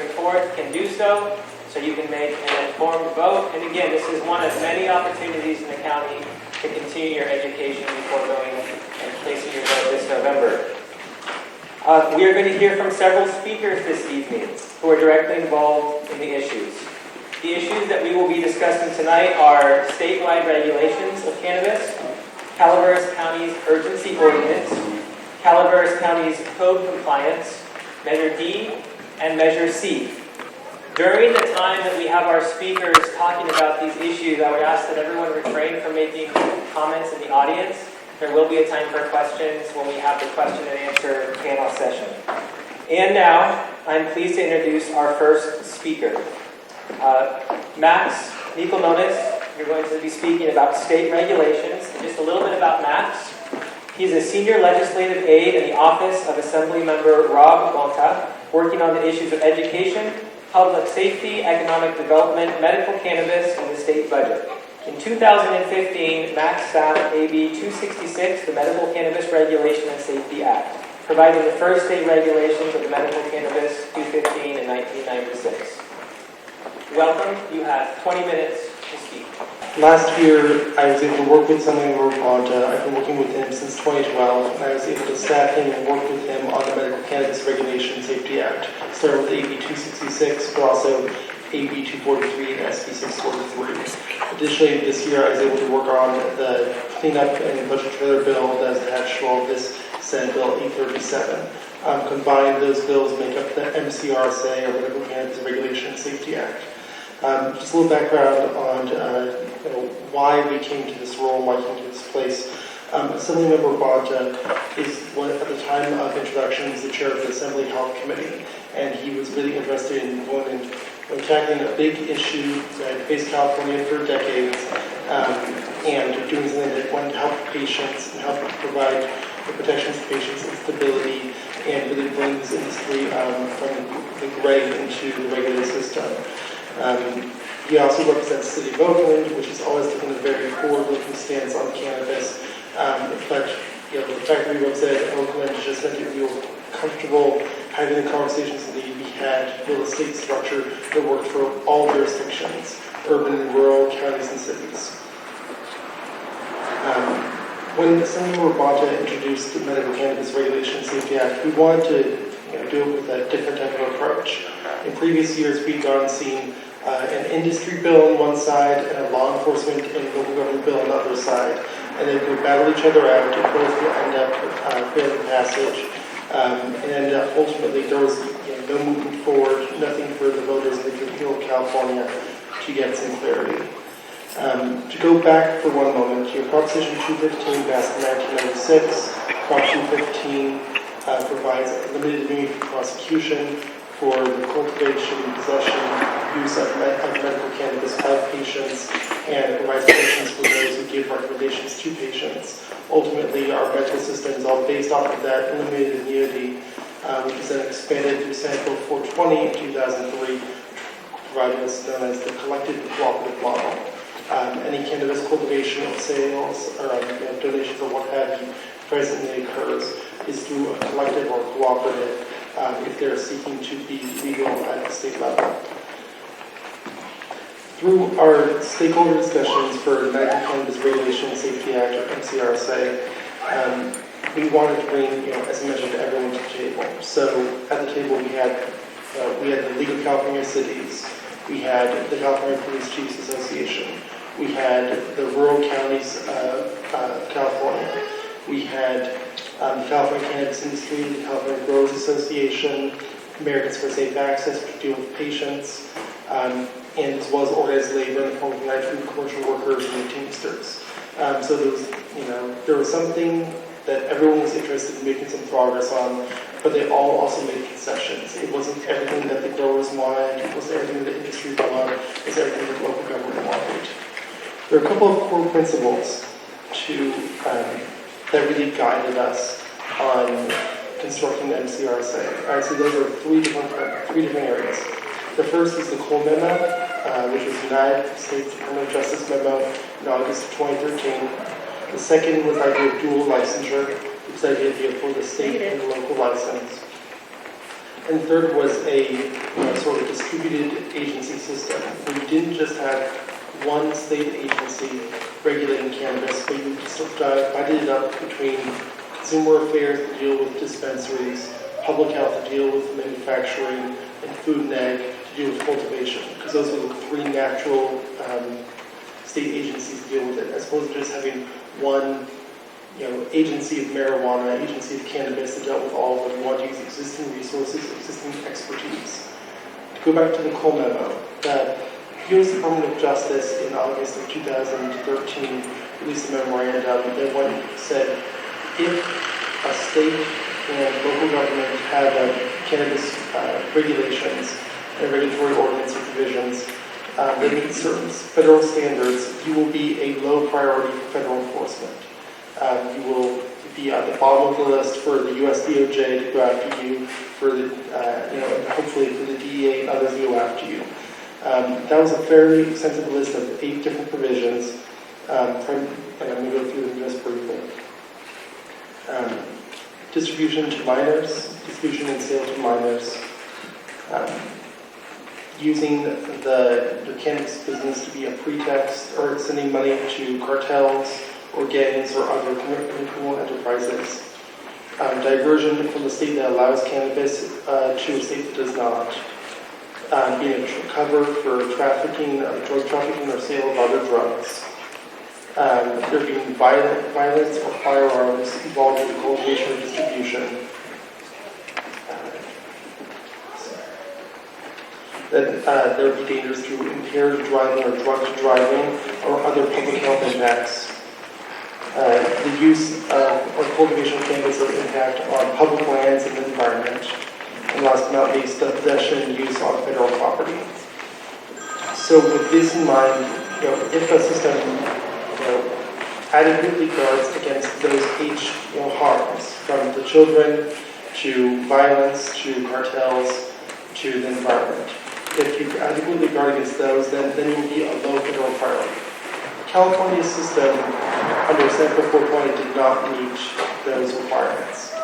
bring forth can do so, so you can make an informed vote. And again, this is one of many opportunities in the county to continue your education before going and placing your vote this November. We are going to hear from several speakers this evening who are directly involved in the issues. The issues that we will be discussing tonight are statewide regulations of cannabis, Calaveras County's urgency ordinance, Calaveras County's code compliance, Measure D, and Measure C. During the time that we have our speakers talking about these issues, I would ask that everyone refrain from making comments in the audience. There will be a time for questions when we have the question and answer panel session. And now, I'm pleased to introduce our first speaker. Max Nicolonis, you're going to be speaking about state regulations. Just a little bit about Max. He's a senior legislative aide in the office of Assembly Member Rob Monta, working on the issues of education, public safety, economic development, medical cannabis, and the state budget. In 2015, Max found AB 266, the Medical Cannabis Regulation and Safety Act, providing the first state regulations of the medical cannabis 215 in 1996. Welcome. You have 20 minutes to speak. Last year, I was able to work with Assembly Member Monta. I've been working with him since 2012, and I was able to staff him and work with him on the Medical Cannabis Regulation and Safety Act. Started with AB 266, but also AB 243 and SB 643. Additionally, this year I was able to work on the cleanup and budget trailer bill that is attached to all of this Senate Bill 837. Combined, those bills make up the MCRSA, or Medical Cannabis Regulation and Safety Act. Just a little background on why we came to this role, why we came to this place. Assembly Member Monta is at the time of introduction, was the chair of the Assembly Health Committee, and he was really interested in going and tackling a big issue that faced California for decades, and doing something that wanted to help patients and help provide the protections to patients and stability, and really bring this industry from the gray into the regulated system. He also represents the city of Oakland, which has always taken a very forward-looking stance on cannabis. But the fact that we represent Oakland just meant that we were comfortable having the conversations that need to be had to build a state structure that worked for all jurisdictions, urban and rural, counties and cities. When Assembly Member Monta introduced the Medical Cannabis Regulation and Safety Act, we wanted to do it with a different type of approach. In previous years, we've gone and seen an industry bill on one side and a law enforcement and local government bill on the other side, and they would battle each other out, and both would end up failing passage. And ultimately, there was no movement forward, nothing for the voters in the people of California to get some clarity. To go back for one moment, Proposition 215 passed in 1996. Prop 215 provides limited immunity for prosecution for the cultivation, possession, use of medical cannabis by patients, and it provides protections for those who give recommendations to patients. Ultimately, our medical system is all based off of that limited immunity, which is then expanded through Senate Bill 420 in 2003, providing what's known as the collective cooperative model. Any cannabis cultivation or sales or donations or what have you presently occurs is through a collective or cooperative if they're seeking to be legal at the state level. Through our stakeholder discussions for the Medical Cannabis Regulation and Safety Act, or MCRSA, we wanted to bring, as I mentioned, everyone to the table. So at the table we had the League of California Cities, we had the California Police Chiefs Association, we had the Rural Counties of California, we had the California Cannabis Industry, the California Growers Association, Americans for Safe Access to deal with patients, and as well as organized labor in the form of United Food Commercial Workers and the Teamsters. So there was something that everyone was interested in making some progress on, but they all also made concessions. It wasn't everything that the growers wanted, it wasn't everything that the industry wanted, it was everything that local government wanted. There are a couple of core principles that really guided us on constructing the MCRSA. All right, so those are three different areas. The first is the Cole Memo, which was the United States Department of Justice Memo in August of 2013. The second was the idea of dual licensure, which is the idea for the state and the local license. And the third was a sort of distributed agency system. We didn't just have one state agency regulating cannabis, but you divided it up between consumer affairs to deal with dispensaries, public health to deal with manufacturing, and food and ag to deal with cultivation, because those were the three natural state agencies to deal with it, as opposed to just having one agency of marijuana, agency of cannabis that dealt with all of them. We want to use existing resources, existing expertise. To go back to the Cole memo, the U.S. Department of Justice in August of 2013 released a memorandum that said if a state and local government have cannabis regulations and regulatory ordinance or provisions that meet certain federal standards, you will be a low priority for federal enforcement. You will be at the bottom of the list for the U.S. DOJ to go after you, for the, and hopefully for the DEA and others to go after you. That was a fairly extensive list of 8 different provisions. And I'm going to go through them just briefly. Distribution to minors, distribution and sale to minors. Using the cannabis business to be a pretext or sending money to cartels or gangs or other criminal enterprises. Diversion from a state that allows cannabis to a state that does not. Being a cover for trafficking, drug trafficking or sale of other drugs. There being violence or firearms involved in the cultivation or distribution. That there would be dangers through impaired driving or drug driving or other public health impacts. The use of or cultivation of cannabis or impact on public lands and the environment. And last but not least, the possession and use on federal property. So with this in mind, if a system adequately guards against those 8 harms, from the children to violence to cartels to the environment, if you adequately guard against those, then you will be a low federal priority. California's system under Senate 420 did not meet those requirements.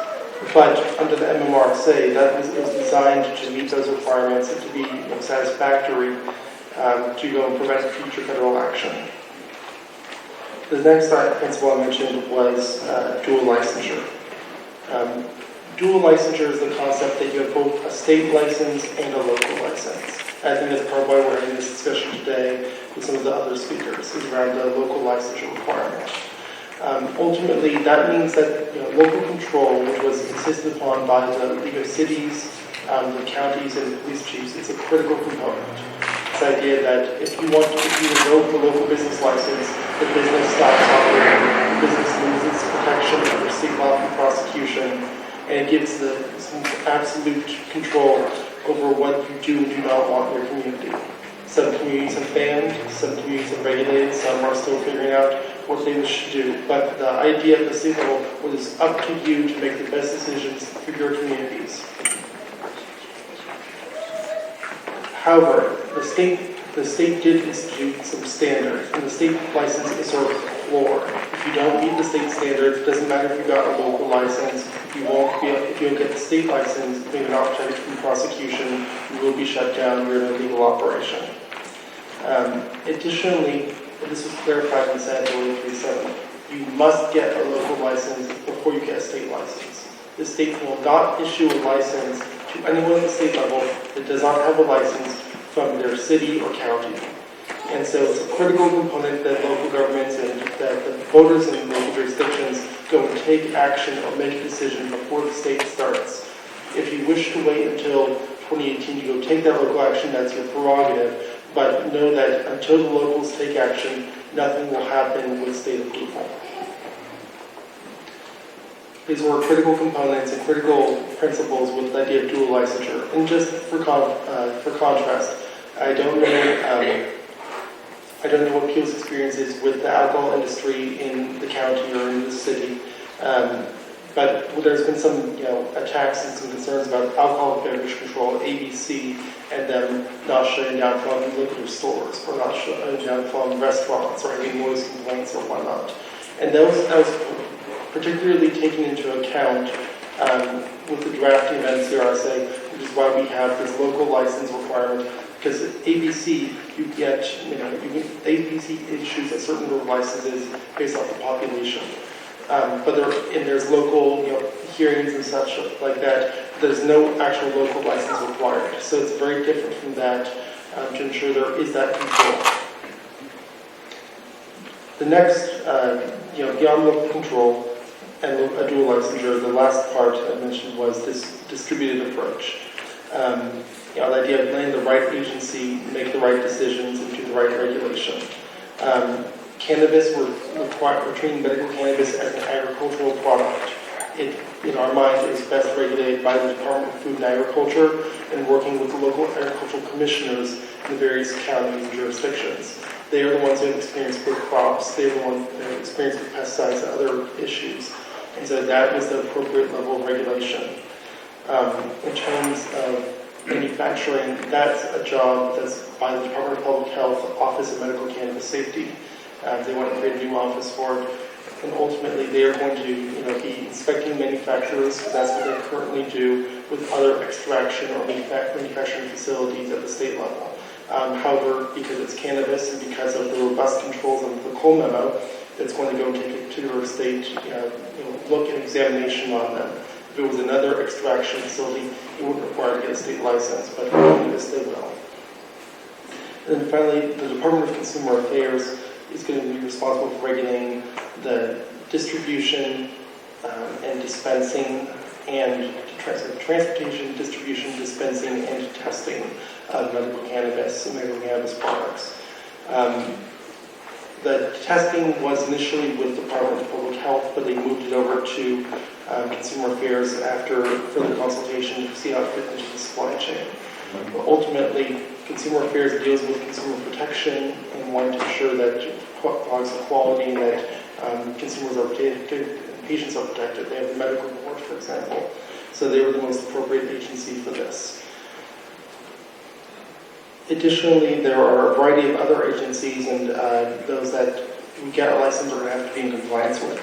But under the MMRSA, that was designed to meet those requirements and to be satisfactory to go and prevent future federal action. The next principle I mentioned was dual licensure. Dual licensure is the concept that you have both a state license and a local license. I think that's part of why we're having this discussion today with some of the other speakers, is around the local licensure requirement. Ultimately, that means that local control, which was insisted upon by the League of Cities, the counties, and the police chiefs, is a critical component. This idea that if you revoke the local business license, the business stops operating, the business loses protection under state law from prosecution, and it gives some absolute control over what you do and do not want in your community. Some communities have banned, some communities have regulated, some are still figuring out what they wish to do. But the idea at the state level was up to you to make the best decisions for your communities. However, the state did institute some standards, and the state license is sort of the floor. If you don't meet the state standards, it doesn't matter if you got a local license. If you don't get the state license, you're not protected from prosecution. You will be shut down. You're in a legal operation. Additionally, this was clarified in Senate Bill 837. You must get a local license before you get a state license. The state will not issue a license to anyone at the state level that does not have a license from their city or county. And so it's a critical component that local governments and that the voters in local jurisdictions go and take action or make a decision before the state starts. If you wish to wait until 2018 to go take that local action, that's your prerogative. But know that until the locals take action, nothing will happen with state approval. These were critical components and critical principles with the idea of dual licensure. And just for contrast, I don't know what Peel's experience is with the alcohol industry in the county or in the city, but there's been some attacks and some concerns about alcohol beverage control, ABC, and them not shutting down from liquor stores or not shutting down from restaurants or having noise complaints or whatnot. And that was particularly taken into account with the drafting of NCRSA which is why we have this local license requirement. Because ABC, you get, ABC issues a certain number of licenses based off the population. But there's local, hearings and such like that. There's no actual local license required. So it's very different from that to ensure there is that control. The next, beyond local control and a dual licensure, the last part I mentioned was this distributed approach. The idea of letting the right agency make the right decisions and do the right regulation. Cannabis, we're treating medical cannabis as an agricultural product. It, in our mind, is best regulated by the Department of Food and Agriculture and working with the local agricultural commissioners in the various counties and jurisdictions. They are the ones who have experience with crops. They are the ones who have experience with pesticides and other issues. And so that was the appropriate level of regulation. In terms of manufacturing, that's a job that's by the Department of Public Health, Office of Medical Cannabis Safety. They want to create a new office for it. And ultimately, they are going to be inspecting manufacturers, because that's what they currently do with other extraction or manufacturing facilities at the state level. However, because it's cannabis and because of the robust controls of the Cole memo, it's going to go take it to their state, look at examination on them. If it was another extraction facility, it wouldn't require to get a state license, but for cannabis, they will. And then finally, the Department of Consumer Affairs is going to be responsible for regulating the distribution and dispensing and transportation, distribution, dispensing, and testing of medical cannabis and medical cannabis products. The testing was initially with the Department of Public Health, but they moved it over to Consumer Affairs after further consultation to see how it fits into the supply chain. But ultimately, Consumer Affairs deals with consumer protection and wanting to ensure that products are quality and that consumers are protected, patients are protected. They have the medical board, for example. So they were the most appropriate agency for this. Additionally, there are a variety of other agencies and those that we get a license are going to have to be in compliance with.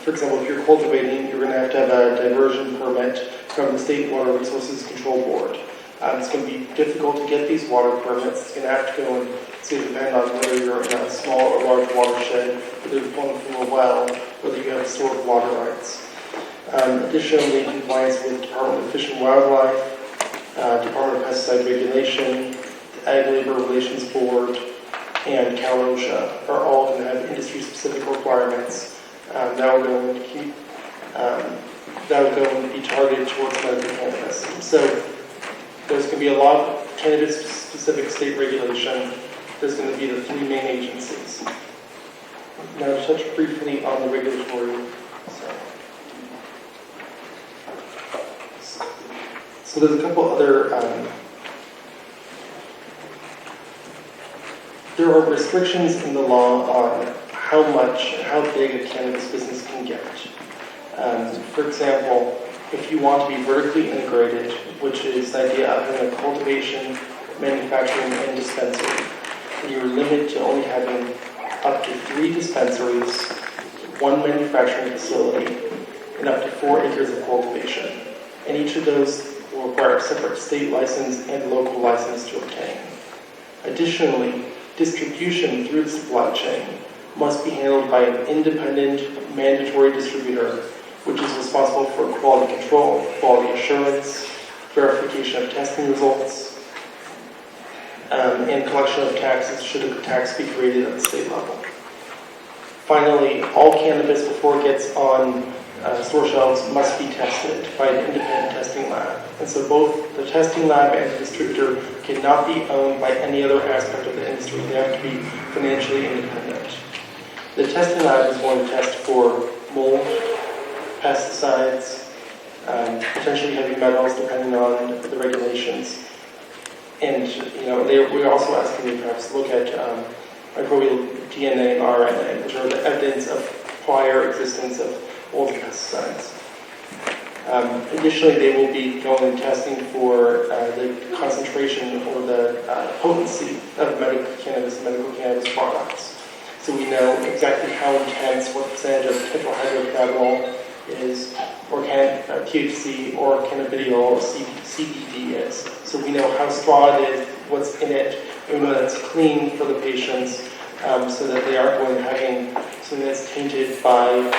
For example, if you're cultivating, you're going to have a diversion permit from the State Water Resources Control Board. It's going to be difficult to get these water permits. It's going to have to go and depend on whether you're in a small or large watershed, whether you're pulling from a well, whether you have stored water rights. Additionally, compliance with Department of Fish and Wildlife, Department of Pesticide Regulation, the Ag Labor Relations Board, and Cal OSHA are all going to have industry-specific requirements that will go and be targeted towards medical cannabis. So there's going to be a lot of cannabis-specific state regulation. There's going to be the three main agencies. Now to touch briefly on the regulatory side. So there's a couple other, there are restrictions in the law on how big a cannabis business can get. For example, if you want to be vertically integrated, which is the idea of having a cultivation, manufacturing, and dispensary, you're limited to only having up to 3 dispensaries, 1 manufacturing facility, and up to 4 acres of cultivation. And each of those will require a separate state license and local license to obtain. Additionally, distribution through the supply chain must be handled by an independent, mandatory distributor, which is responsible for quality control, quality assurance, verification of testing results, and collection of taxes should a tax be created at the state level. Finally, all cannabis before it gets on store shelves must be tested by an independent testing lab. And so both the testing lab and the distributor cannot be owned by any other aspect of the industry. They have to be financially independent. The testing lab is going to test for mold, pesticides, potentially heavy metals depending on the regulations. And we're also asking you perhaps look at microbial DNA and RNA, which are the evidence of prior existence of old pesticides. Additionally, they will be going and testing for the concentration or the potency of medical cannabis products. So we know exactly how intense, what percentage of tetrahydrocannabinol is, or THC or cannabidiol or CBD is. So we know how straw it is, what's in it, and we know that's clean for the patients, so that they aren't going having something that's tainted by,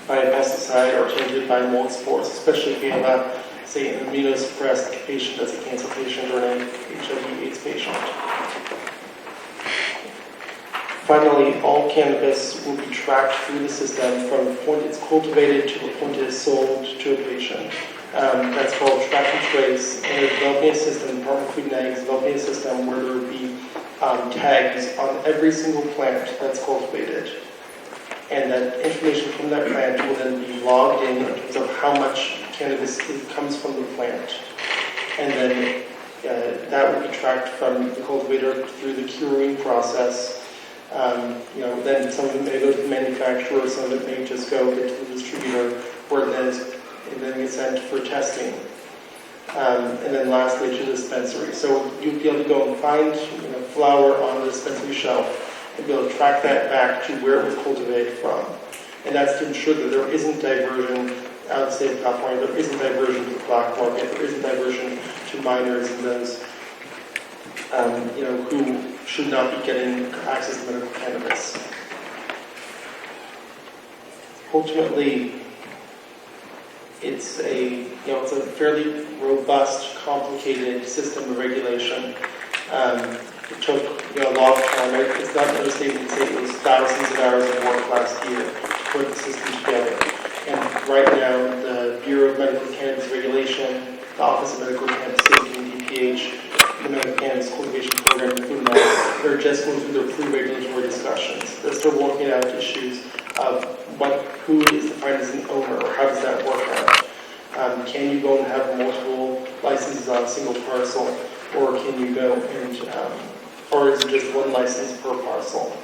by a pesticide or tainted by mold spores, especially if you have a, say, an immunosuppressed patient that's a cancer patient or an HIV/AIDS patient. Finally, all cannabis will be tracked through the system from the point it's cultivated to the point it is sold to a patient. That's called track and trace, and they're developing a system, Department of Food and Ag is developing a system where there will be tags on every single plant that's cultivated. And that information from that plant will then be logged in terms of how much cannabis comes from the plant. And then that will be tracked from the cultivator through the curing process. Then some of it may go to the manufacturer, some of it may just go to the distributor, where it then gets sent for testing. And then lastly to the dispensary. So you'll be able to go and find flower on the dispensary shelf and be able to track that back to where it was cultivated from. And that's to ensure that there isn't diversion out of the state of California, there isn't diversion to the black market, there isn't diversion to minors and those who should not be getting access to medical cannabis. Ultimately, it's a fairly robust, complicated system of regulation. It took a lot of time. It's not an understatement to say it was thousands of hours of work last year to put the system together. And right now, the Bureau of Medical Cannabis Regulation, the Office of Medical Cannabis Safety and DPH, the Medical Cannabis Cultivation Program, and Food and Ag, they're just going through their pre-regulatory discussions. They're still working out issues of who is defined as an owner, or how does that work out? Can you go and have multiple licenses on a single parcel, or can you go and, or is it just one license per parcel?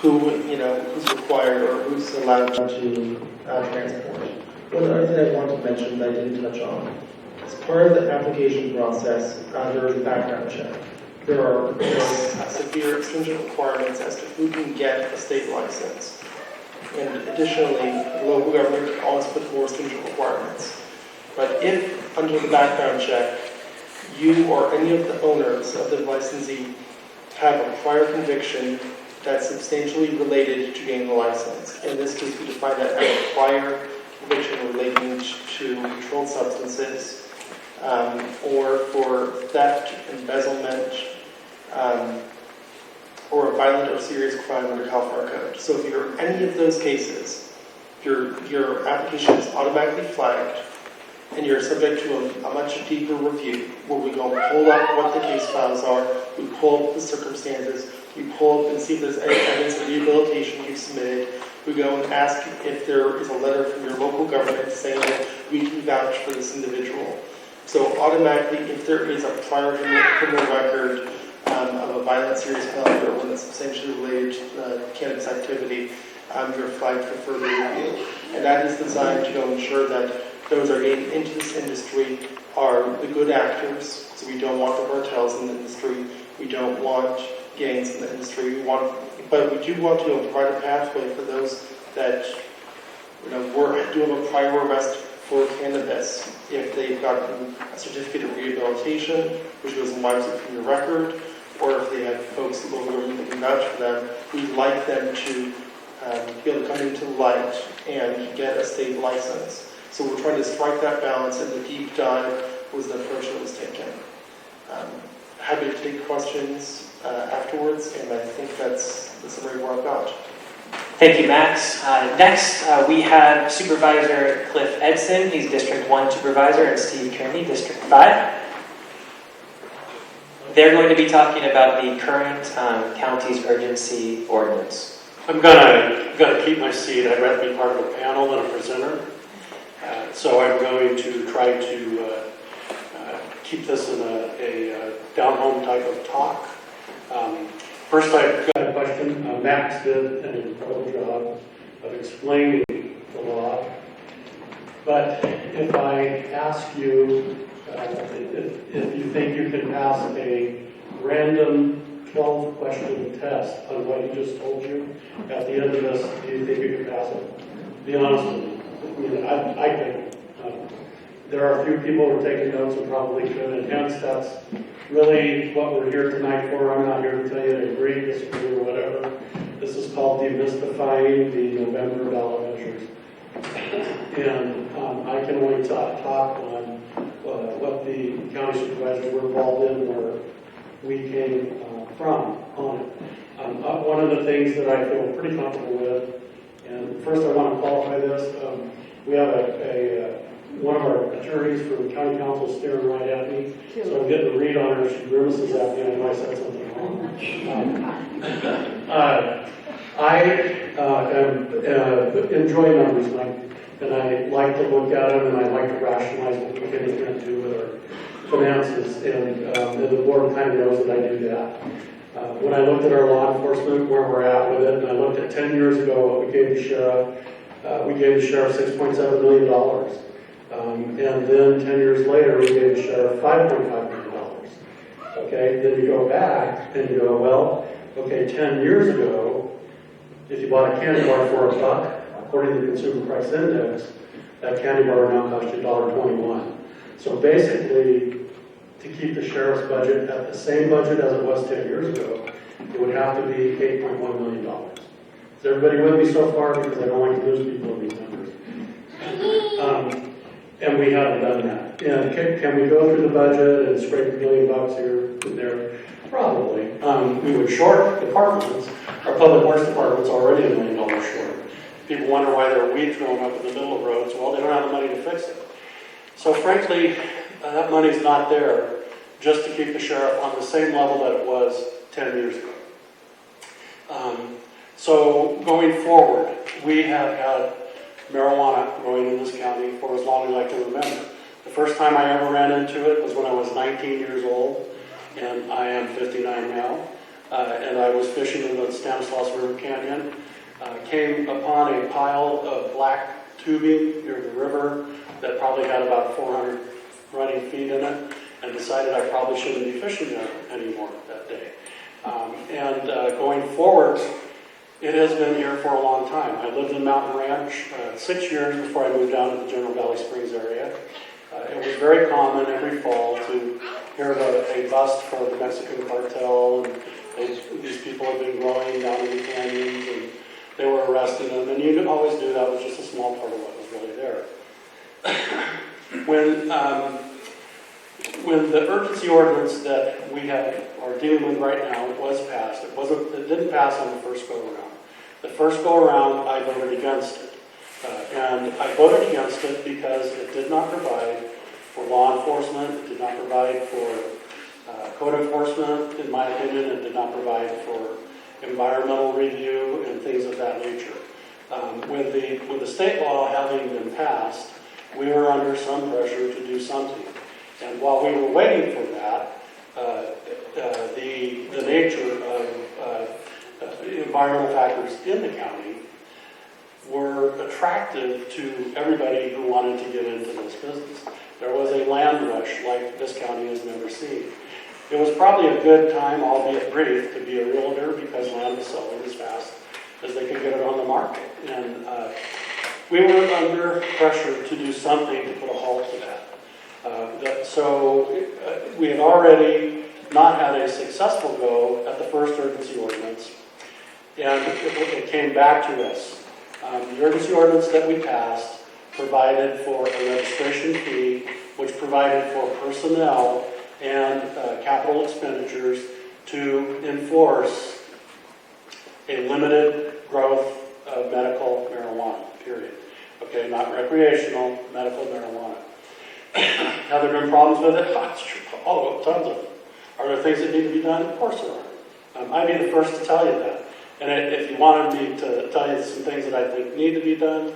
Who's required or who's allowed to transport? One other thing I want to mention that I didn't touch on. As part of the application process, there is a background check. There are severe stringent requirements as to who can get a state license. And additionally, the local government can always put more stringent requirements. But if, under the background check, you or any of the owners of the licensee have a prior conviction that's substantially related to getting the license, in this case we define that as a prior conviction relating to controlled substances, or for theft, embezzlement, or a violent or serious crime under California Code. So if you're any of those cases, your application is automatically flagged, and you're subject to a much deeper review, where we go pull up what the case files are, we pull up the circumstances, we pull up and see if there's any evidence of rehabilitation you've submitted. We go and ask if there is a letter from your local government saying that we can vouch for this individual. So automatically, if there is a prior criminal record of a violent, serious felony or one that's substantially related to cannabis activity, you're flagged for further review. And that is designed to go ensure that those are getting into this industry are the good actors. So we don't want the cartels in the industry. We don't want gangs in the industry. But we do want to provide a pathway for those that do have a prior arrest for cannabis. If they've gotten a certificate of rehabilitation, which goes and wipes it from your record, or if they have folks that can vouch for them, we'd like them to be able to come into the light and get a state license. So we're trying to strike that balance, and the deep dive was the approach that was taken. Happy to take questions afterwards, and I think that's the summary of what I've got. Thank you, Max. Next, we have Supervisor Cliff Edson. He's District 1 Supervisor, and Steve Kearney, District 5. They're going to be talking about the current county's urgency ordinance. I'm gonna keep my seat. I'd rather be part of a panel than a presenter. So I'm going to try to keep this in a down-home type of talk. First, I've got a question. Max did an incredible job of explaining the law. But if I ask you if you think you can pass a random 12-question test on what he just told you. At the end of this, do you think you can pass it? Be honest with me. I mean, I think. There are a few people who are taking notes who probably could, and hence that's really what we're here tonight for. I'm not here to tell you to agree, disagree, or whatever. This is called Demystifying the November ballot measures. And I can only talk on what the county supervisors were involved in, where we came from on it. One of the things that I feel pretty comfortable with, and first I want to qualify this, we have one of our attorneys for the county council staring right at me, so I'm getting to read on her. She grimaces at me, I know I said something wrong. I enjoy numbers, and I like to look at them, and I like to rationalize what we can and can't do with our finances, and the board kind of knows that I do that. When I looked at our law enforcement, where we're at with it, and I looked at 10 years ago what we gave the sheriff, $6.7 million. And then 10 years later, we gave the sheriff $5.5 million. Okay, then you go back and you go, well, okay, 10 years ago, if you bought a candy bar for $1, according to the Consumer Price Index, that candy bar now cost you $1.21. So basically, to keep the sheriff's budget at the same budget as it was 10 years ago, it would have to be $8.1 million. Is everybody with me so far? Because I don't like to lose people in these numbers. And we haven't done that. And can we go through the budget and scrape $1 million here and there? Probably. We would short departments. Our public works department's already $1 million short. People wonder why there are weeds growing up in the middle of roads. Well, they don't have the money to fix it. So frankly, that money's not there just to keep the sheriff on the same level that it was 10 years ago. So going forward, we have had marijuana growing in this county for as long as I can remember. The first time I ever ran into it was when I was 19 years old, and I am 59 now. And I was fishing in the Stanislaus River Canyon. Came upon a pile of black tubing near the river that probably had about 400 running feet in it, and decided I probably shouldn't be fishing there anymore that day. Going forward, it has been here for a long time. I lived in Mountain Ranch 6 years before I moved down to the General Valley Springs area. It was very common every fall to hear about a bust for the Mexican cartel, and these people have been growing down in the canyons, and they were arresting them, and you could always do that. It was just a small part of what was really there. When the urgency ordinance that we are dealing with right now was passed, it didn't pass on the first go-around. The first go-around, I voted against it. And I voted against it because it did not provide for law enforcement, it did not provide for code enforcement, in my opinion, it did not provide for environmental review and things of that nature. With the state law having been passed, we were under some pressure to do something. And while we were waiting for that, the nature of environmental factors in the county were attractive to everybody who wanted to get into this business. There was a land rush like this county has never seen. It was probably a good time, albeit brief, to be a realtor because land was selling as fast as they could get it on the market. And we were under pressure to do something to put a halt to that. So we had already not had a successful go at the first urgency ordinance, and it came back to us. The urgency ordinance that we passed provided for a registration fee, which provided for personnel and capital expenditures to enforce a limited growth of medical marijuana, period. Okay, not recreational, medical marijuana. Have there been problems with it? Oh, tons of them. Are there things that need to be done? Of course there are. I'd be the first to tell you that. And if you wanted me to tell you some things that I think need to be done,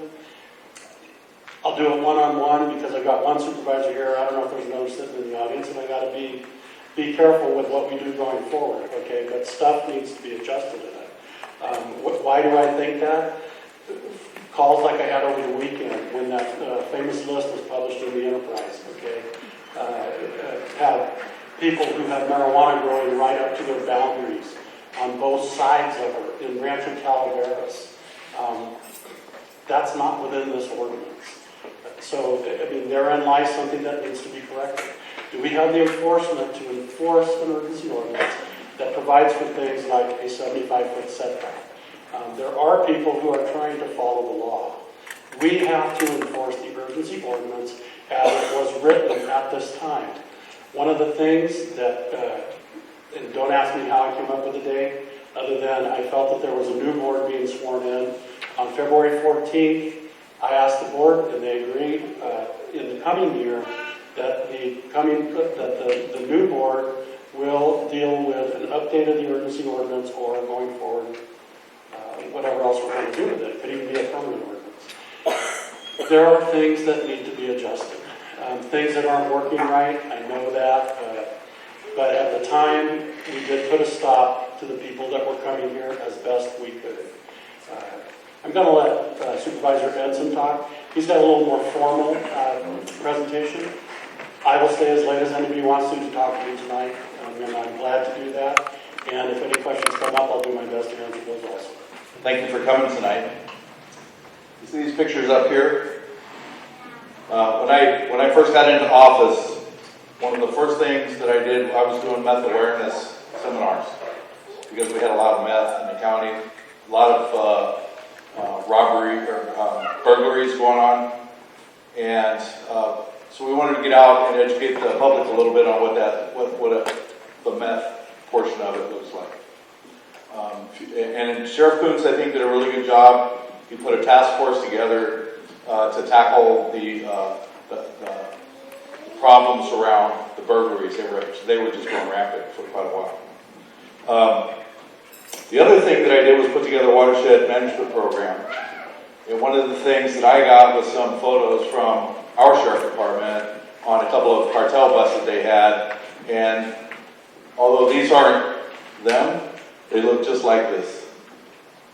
I'll do it one-on-one because I've got one supervisor here. I don't know if there's another sitting in the audience, and I got to be careful with what we do going forward. Okay, but stuff needs to be adjusted to that. Why do I think that? Calls like I had over the weekend when that famous list was published in the Enterprise, okay, have people who have marijuana growing right up to their boundaries on both sides of it in Rancho Calaveras. That's not within this ordinance. So, I mean, therein lies something that needs to be corrected. Do we have the enforcement to enforce an emergency ordinance that provides for things like a 75-foot setback? There are people who are trying to follow the law. We have to enforce the urgency ordinance as it was written at this time. One of the things that, and don't ask me how I came up with the date, other than I felt that there was a new board being sworn in. On February 14th, I asked the board, and they agreed in the coming year that the new board will deal with an update of the urgency ordinance or going forward, whatever else we're going to do with it. It could even be a permanent ordinance. There are things that need to be adjusted. Things that aren't working right, I know that. But at the time, we did put a stop to the people that were coming here as best we could. I'm going to let Supervisor Edson talk. He's got a little more formal presentation. I will stay as late as anybody wants to talk to me tonight, and I'm glad to do that. And if any questions come up, I'll do my best to answer those also. Thank you for coming tonight. You see these pictures up here? When I first got into office, one of the first things that I did, I was doing meth awareness seminars because we had a lot of meth in the county, a lot of robbery or burglaries going on, and so we wanted to get out and educate the public a little bit on the meth portion of it looks like. And Sheriff Koontz, I think, did a really good job. He put a task force together to tackle the problems around the burglaries. They were just going rampant for quite a while. The other thing that I did was put together a watershed management program. And one of the things that I got was some photos from our sheriff department on a couple of cartel buses they had. And although these aren't them, they look just like this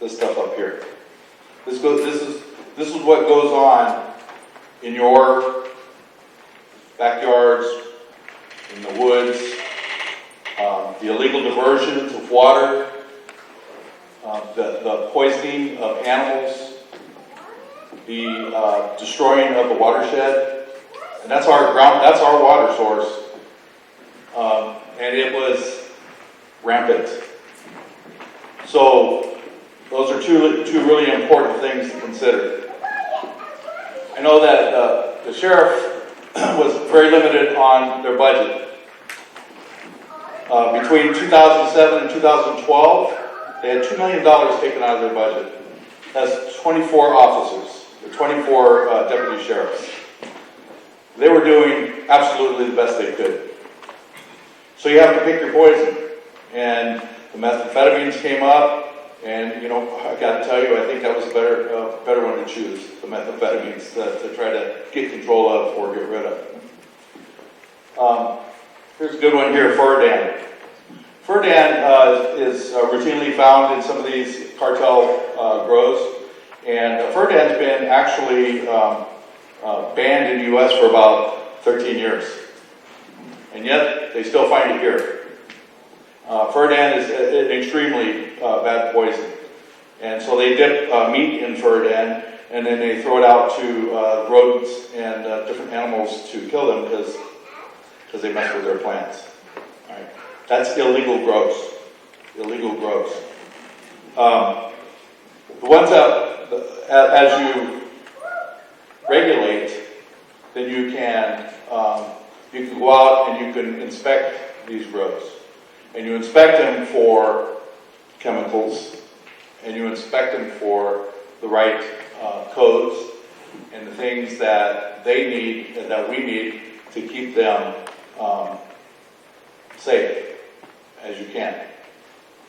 stuff up here. This is what goes on in your backyards, in the woods, the illegal diversions of water, the poisoning of animals, the destroying of the watershed, and that's our water source, and it was rampant. So those are two really important things to consider. I know that the sheriff was very limited on their budget. Between 2007 and 2012, they had $2 million taken out of their budget. That's 24 officers, or 24 deputy sheriffs. They were doing absolutely the best they could. So you have to pick your poison. And the methamphetamines came up, and I got to tell you, I think that was a better one to choose, the methamphetamines to try to get control of or get rid of. Here's a good one here, Furdan. Furdan is routinely found in some of these cartel grows, and Furdan's been actually banned in the U.S. for about 13 years, and yet they still find it here. Furdan is an extremely bad poison, and so they dip meat in Furdan, and then they throw it out to rodents and different animals to kill them because they mess with their plants. All right. That's illegal grows. Illegal grows. The ones that, as you regulate, then you can go out and you can inspect these grows. And you inspect them for chemicals, and you inspect them for the right codes and the things that they need and that we need to keep them safe as you can.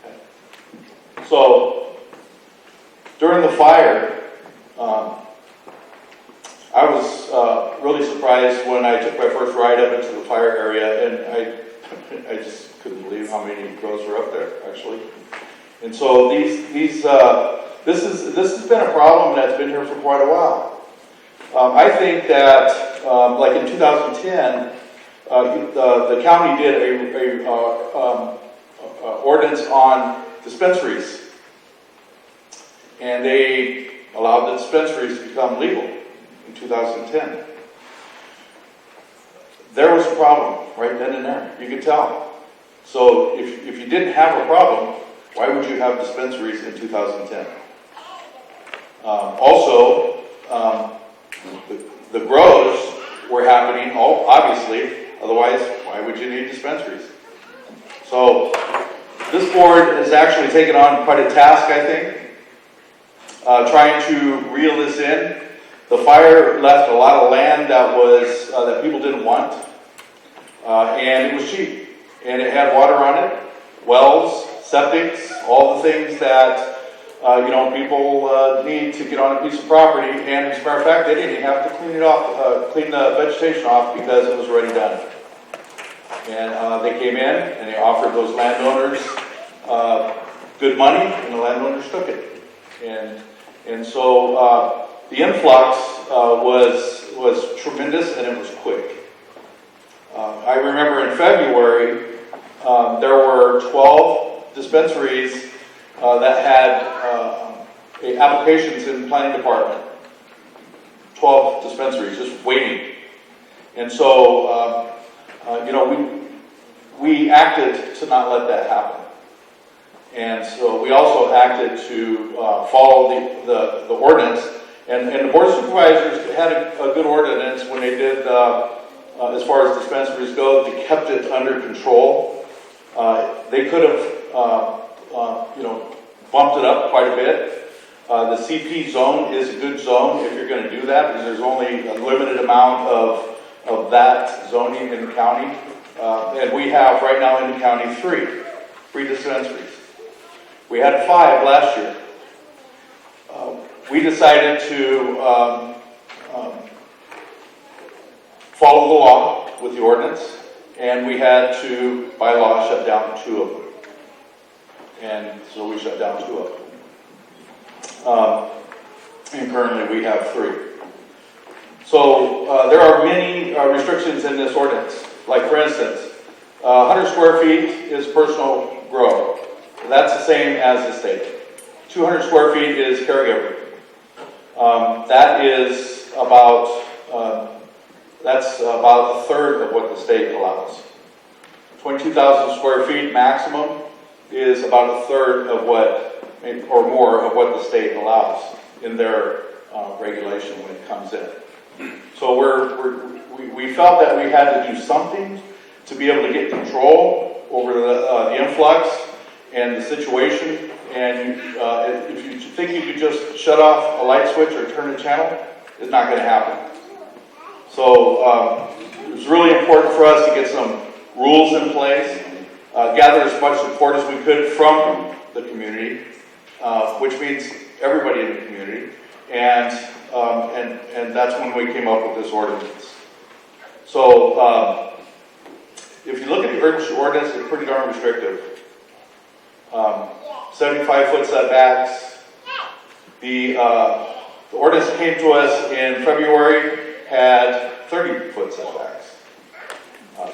Okay. So during the fire, I was really surprised when I took my first ride up into the fire area, and I just couldn't believe how many grows were up there, actually. And so this has been a problem that's been here for quite a while. I think that, like in 2010, the county did a ordinance on dispensaries. And they allowed the dispensaries to become legal in 2010. There was a problem right then and there. You could tell. So if you didn't have a problem, why would you have dispensaries in 2010? The grows were happening, obviously, otherwise, why would you need dispensaries? So this board has actually taken on quite a task, I think, trying to reel this in. The fire left a lot of land that people didn't want, and it was cheap, and it had water on it, wells, septics, all the things that people need to get on a piece of property. And as a matter of fact, they didn't even have to clean it off, clean the vegetation off because it was already done. And they came in and they offered those landowners good money, and the landowners took it. And so the influx was tremendous, and it was quick. I remember in February there were 12 dispensaries that had applications in the planning department. 12 dispensaries just waiting. And so we acted to not let that happen. And so we also acted to follow the ordinance. And the Board of Supervisors had a good ordinance when they did, as far as dispensaries go, they kept it under control. They could have, bumped it up quite a bit. The CP zone is a good zone if you're going to do that, because there's only a limited amount of that zoning in the county. And we have right now in the county three dispensaries. We had 5 last year. We decided to follow the law with the ordinance, and we had to, by law, shut down 2 of them. And so we shut down 2 of them. And currently we have 3. So there are many restrictions in this ordinance. Like, for instance, 100 square feet is personal grow. That's the same as the state. 200 square feet is caregiver. That is about that's about a third of what the state allows. 22,000 square feet maximum is about a third of what, or more of what the state allows in their regulation when it comes in. So we felt that we had to do something to be able to get control over the influx and the situation. And if you think you could just shut off a light switch or turn a channel, it's not going to happen. So it was really important for us to get some rules in place, gather as much support as we could from the community, which means everybody in the community, and that's when we came up with this ordinance. So if you look at the urgency ordinance, it's pretty darn restrictive. 75-foot setbacks. The ordinance that came to us in February had 30-foot setbacks.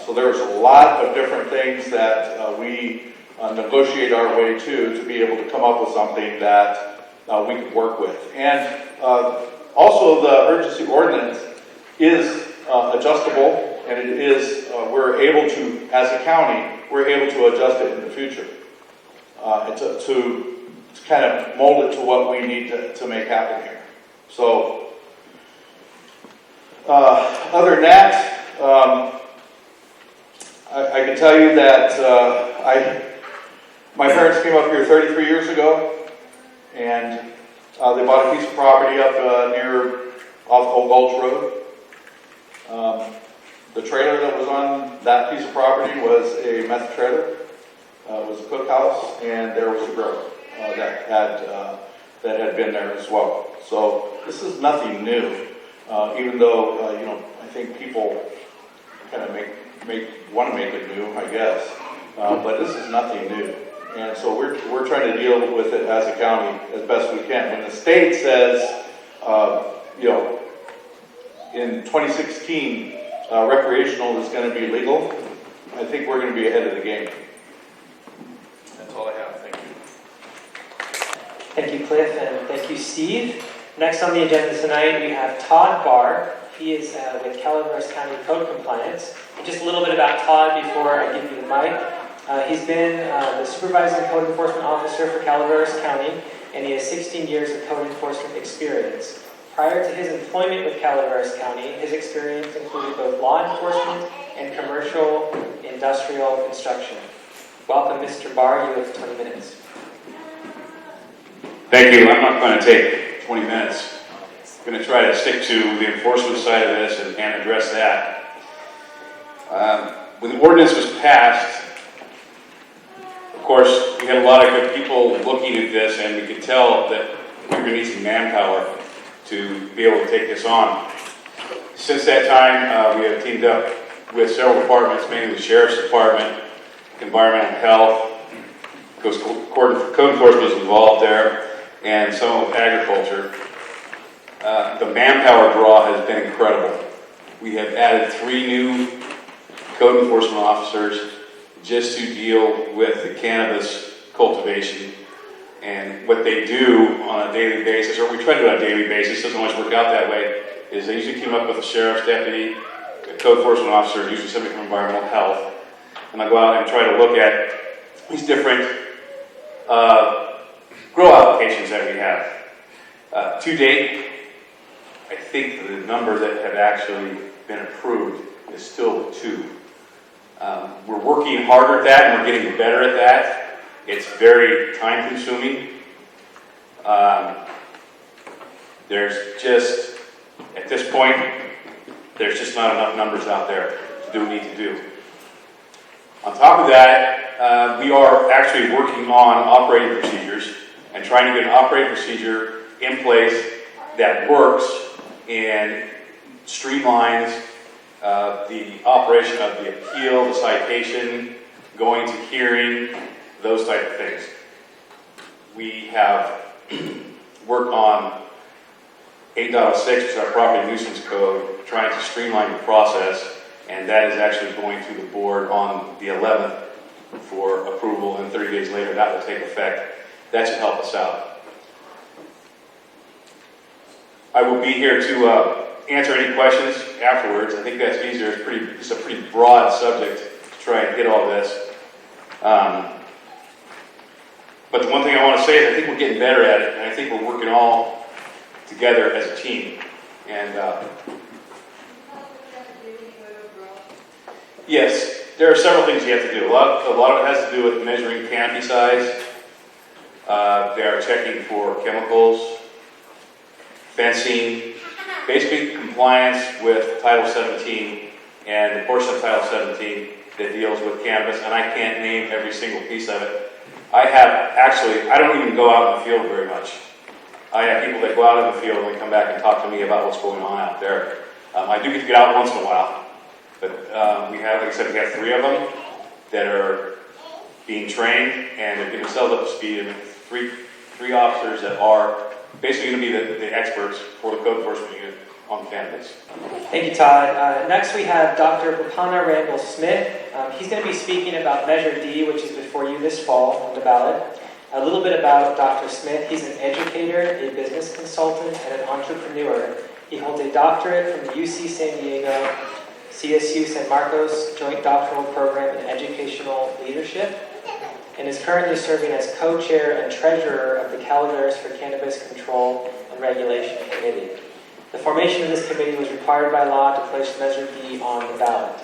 So there was a lot of different things that we negotiate our way to be able to come up with something that we could work with. And also the urgency ordinance is adjustable, and it is, we're able to, as a county, we're able to adjust it in the future. To kind of mold it to what we need to make happen here. So, other than that, I can tell you that my parents came up here 33 years ago, and they bought a piece of property up off Old Gulch Road. The trailer that was on that piece of property was a meth trailer. It was a cookhouse, and there was a grow that had been there as well. So this is nothing new, even though I think people kind of want to make it new, I guess. But this is nothing new, and so we're trying to deal with it as a county as best we can. When the state says, in 2016, recreational is going to be legal. I think we're going to be ahead of the game. That's all I have. Thank you. Thank you, Cliff, and thank you, Steve. Next on the agenda tonight, we have Todd Barr. He is with Calaveras County Code Compliance. And just a little bit about Todd before I give you the mic. He's been the supervising code enforcement officer for Calaveras County, and he has 16 years of code enforcement experience. Prior to his employment with Calaveras County, his experience included both law enforcement and commercial industrial construction. Welcome, Mr. Barr. You have 20 minutes. Thank you. I'm not going to take 20 minutes. I'm going to try to stick to the enforcement side of this and address that. When the ordinance was passed, of course, we had a lot of good people looking at this, and we could tell that we were going to need some manpower to be able to take this on. Since that time, we have teamed up with several departments, mainly the Sheriff's Department, Environmental Health, because code enforcement is involved there, and some of agriculture. The manpower draw has been incredible. We have added 3 new code enforcement officers just to deal with the cannabis cultivation and what they do on a daily basis, or we try to do it on a daily basis, doesn't always work out that way, is they usually team up with a sheriff's deputy, a code enforcement officer, usually somebody from environmental health, and I go out and try to look at these different grow applications that we have. To date, I think the number that have actually been approved is still 2. We're working harder at that, and we're getting better at that. It's very time consuming. There's just, at this point, there's just not enough numbers out there to do what we need to do. On top of that, we are actually working on operating procedures and trying to get an operating procedure in place that works and streamlines the operation of the appeal, the citation, going to hearing, those type of things. We have worked on 8.06, which is our property nuisance code, trying to streamline the process, and that is actually going to the board on the 11th for approval, and 30 days later that will take effect. That should help us out. I will be here to answer any questions afterwards. I think that's easier. It's a pretty broad subject to try and hit all this. But the one thing I want to say is I think we're getting better at it, and I think we're working all together as a team. And yes, there are several things you have to do. A lot of it has to do with measuring canopy size. They are checking for chemicals, fencing, basically compliance with Title 17 and the portion of Title 17 that deals with cannabis, and I can't name every single piece of it. I don't even go out in the field very much. I have people that go out in the field and come back and talk to me about what's going on out there. I do get to get out once in a while, but we have, like I said, we have 3 of them that are being trained, and they're getting themselves up to speed, and 3 officers that are basically going to be the experts for the code enforcement unit on cannabis. Thank you, Todd. Next we have Dr. Papana Randall Smith. He's going to be speaking about Measure D, which is before you this fall on the ballot. A little bit about Dr. Smith. He's an educator, a business consultant, and an entrepreneur. He holds a doctorate from the UC San Diego, CSU San Marcos Joint Doctoral Program in Educational Leadership, and is currently serving as co-chair and treasurer of the Calaveras for Cannabis Control and Regulation Committee. The formation of this committee was required by law to place Measure D on the ballot.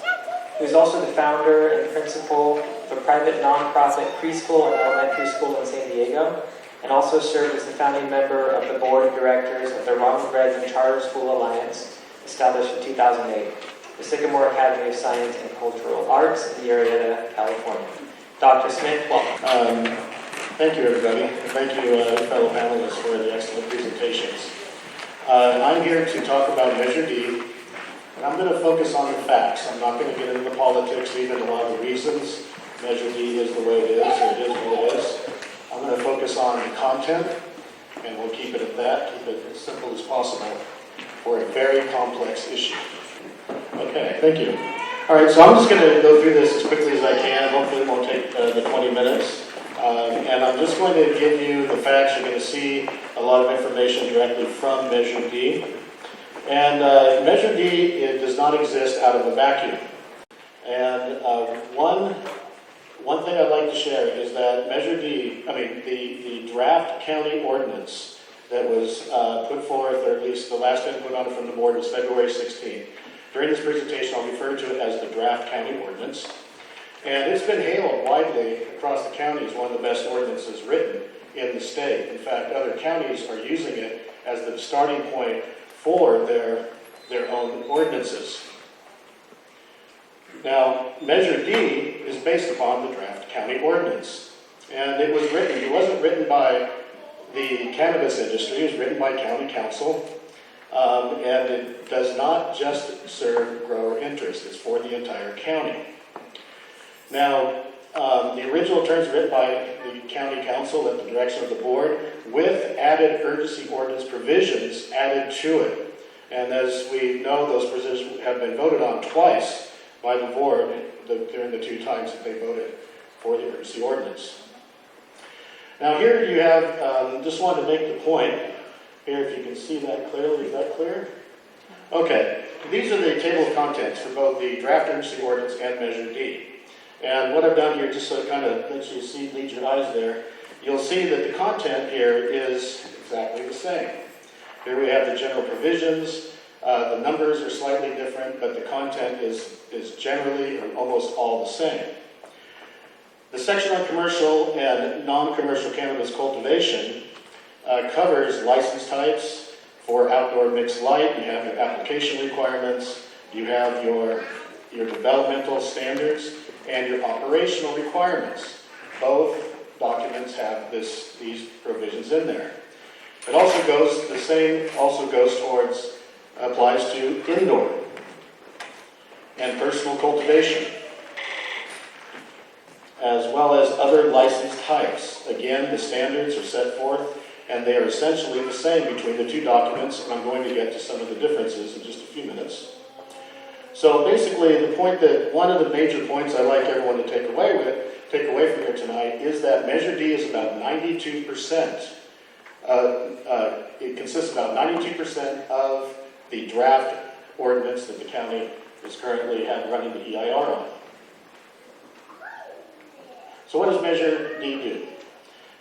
He was also the founder and principal of a private nonprofit preschool and elementary school in San Diego, and also served as the founding member of the board of directors of the Ronald Reagan Charter School Alliance, established in 2008, the Sycamore Academy of Science and Cultural Arts in Murrieta, California. Dr. Smith, welcome. Thank you, everybody. And thank you, fellow panelists, for the excellent presentations. I'm here to talk about Measure D, and I'm going to focus on the facts. I'm not going to get into the politics, even a lot of the reasons Measure D is the way it is, or it is what it is. I'm going to focus on the content, and we'll keep it at that, keep it as simple as possible for a very complex issue. Okay, thank you. All right, so I'm just going to go through this as quickly as I can. Hopefully it won't take the 20 minutes. And I'm just going to give you the facts. You're going to see a lot of information directly from Measure D. And Measure D, it does not exist out of a vacuum. And one thing I'd like to share is that Measure D, the draft county ordinance that was put forth, or at least the last input on it from the board was February 16th. During this presentation, I'll refer to it as the draft county ordinance. And it's been hailed widely across the county as one of the best ordinances written in the state. In fact, other counties are using it as the starting point for their own ordinances. Now, Measure D is based upon the draft county ordinance. And it wasn't written by the cannabis industry, it was written by county council. And it does not just serve grower interests, it's for the entire county. Now, the original terms written by the county council at the direction of the board with added urgency ordinance provisions added to it. And as we know, those provisions have been voted on twice by the board during the two times that they voted for the urgency ordinance. Now here you have, just wanted to make the point, here if you can see that clearly, is that clear? Okay, these are the table of contents for both the draft urgency ordinance and Measure D. And what I've done here, just so it kind of lets you see, lead your eyes there, you'll see that the content here is exactly the same. Here we have the general provisions, the numbers are slightly different, but the content is generally or almost all the same. The section on commercial and non-commercial cannabis cultivation covers license types for outdoor mixed light. You have your application requirements, you have your developmental standards, and your operational requirements. Both documents have these provisions in there. It also goes, the same also goes towards, applies to indoor and personal cultivation, as well as other license types. Again, the standards are set forth, and they are essentially the same between the two documents, and I'm going to get to some of the differences in just a few minutes. So basically, the point that, one of the major points I'd like everyone to take away from here tonight is that Measure D is about 92%. It consists of about 92% of the draft ordinance that the county is currently running the EIR on. So what does Measure D do?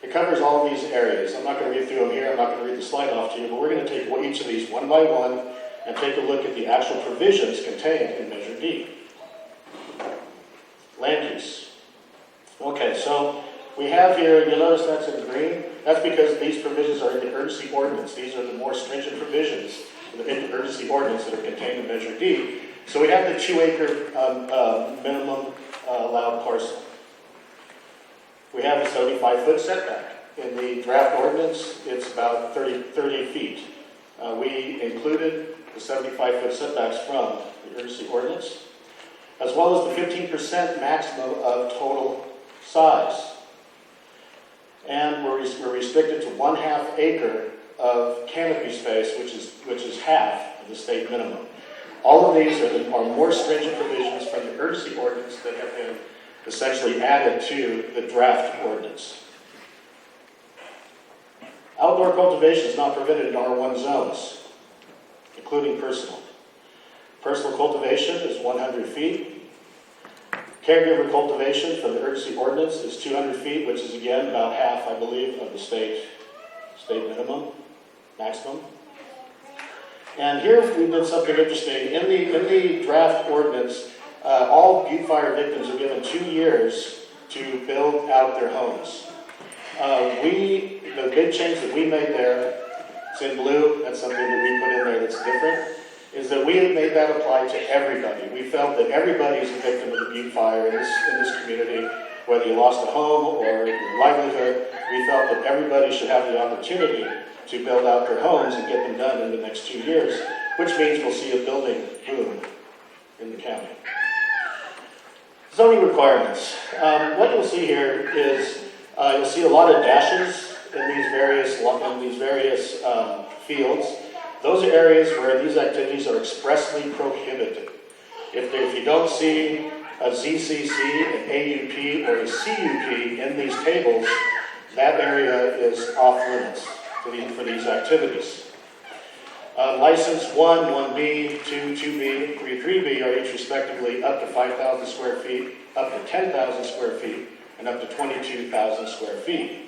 It covers all of these areas. I'm not going to read through them here. I'm not going to read the slide off to you, but we're going to take each of these one by one and take a look at the actual provisions contained in Measure D. Land use. Okay, so we have here, you'll notice that's in green. That's because these provisions are in the urgency ordinance. These are the more stringent provisions in the urgency ordinance that are contained in Measure D. So we have the 2-acre minimum allowed parcel. We have a 75-foot setback. In the draft ordinance, it's about 30 feet. We included the 75-foot setbacks from the urgency ordinance, as well as the 15% maximum of total size. And we're restricted to 1/2 acre of canopy space, which is half of the state minimum. All of these are more stringent provisions from the urgency ordinance that have been essentially added to the draft ordinance. Outdoor cultivation is not permitted in R1 zones, including personal. Personal cultivation is 100 feet. Caregiver cultivation for the urgency ordinance is 200 feet, which is again about half, I believe, of the state minimum, maximum. And here we've done something interesting. In the draft ordinance, all butte fire victims are given 2 years to build out their homes. The big change that we made there, it's in blue, that's something that we put in there that's different, is that we have made that apply to everybody. We felt that everybody is a victim of the butte fire in this community, whether you lost a home or your livelihood. We felt that everybody should have the opportunity to build out their homes and get them done in the next 2 years, which means we'll see a building boom in the county. Zoning requirements. What you'll see here is you'll see a lot of dashes in these various fields. Those are areas where these activities are expressly prohibited. If you don't see a ZCC, an AUP, or a CUP in these tables, that area is off limits for these activities. License 1, 1B, 2, 2B, 3, 3B are each respectively up to 5,000 square feet, up to 10,000 square feet, and up to 22,000 square feet.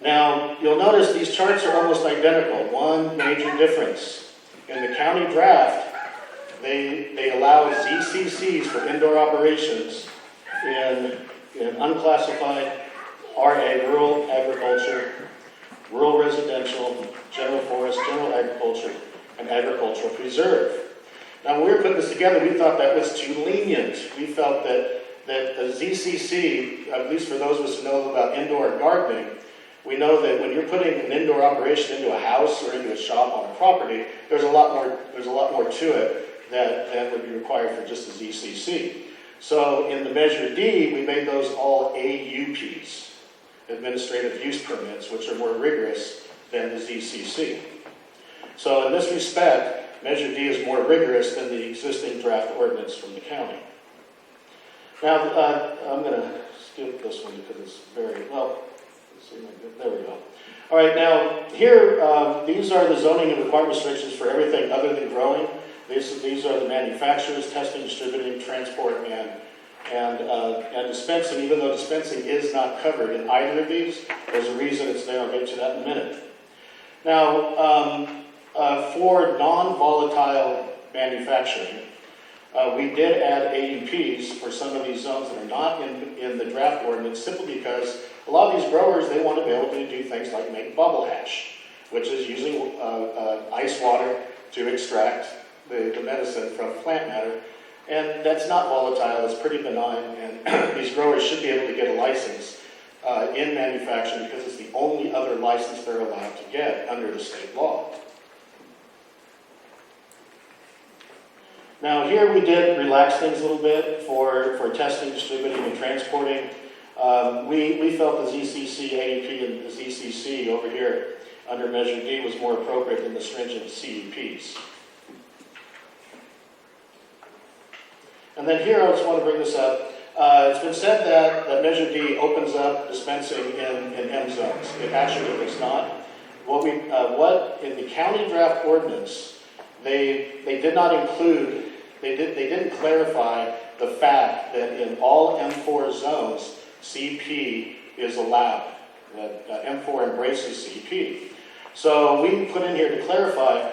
Now, you'll notice these charts are almost identical. One major difference. In the county draft, they allow ZCCs for indoor operations in unclassified RA, rural agriculture, rural residential, general forest, general agriculture, and agricultural preserve. Now, when we were putting this together, we thought that was too lenient. We felt that a ZCC, at least for those of us who know about indoor gardening, we know that when you're putting an indoor operation into a house or into a shop on a property, there's a lot more to it than would be required for just a ZCC. So in the Measure D, we made those all AUPs, administrative use permits, which are more rigorous than the ZCC. So in this respect, Measure D is more rigorous than the existing draft ordinance from the county. Now, I'm going to skip this one because it's very, well, let's see, there we go. All right, now, here, these are the zoning and requirement restrictions for everything other than growing. These are the manufacturers, testing, distributing, transport, and dispensing. Even though dispensing is not covered in either of these, there's a reason it's there. I'll get to that in a minute. Now, for non-volatile manufacturing, we did add AUPs for some of these zones that are not in the draft ordinance, simply because a lot of these growers, they want to be able to do things like make bubble hash, which is using ice water to extract the medicine from plant matter. And that's not volatile, it's pretty benign, and these growers should be able to get a license in manufacturing because it's the only other license they're allowed to get under the state law. Now here we did relax things a little bit for testing, distributing, and transporting. We felt the ZCC, AUP, and the ZCC over here under Measure D was more appropriate than the stringent CUPs. And then here I just want to bring this up. It's been said that Measure D opens up dispensing in M zones. It actually does not. What in the county draft ordinance, they did not include. They didn't clarify the fact that in all M4 zones, CP is allowed. That M4 embraces CP. So we put in here to clarify.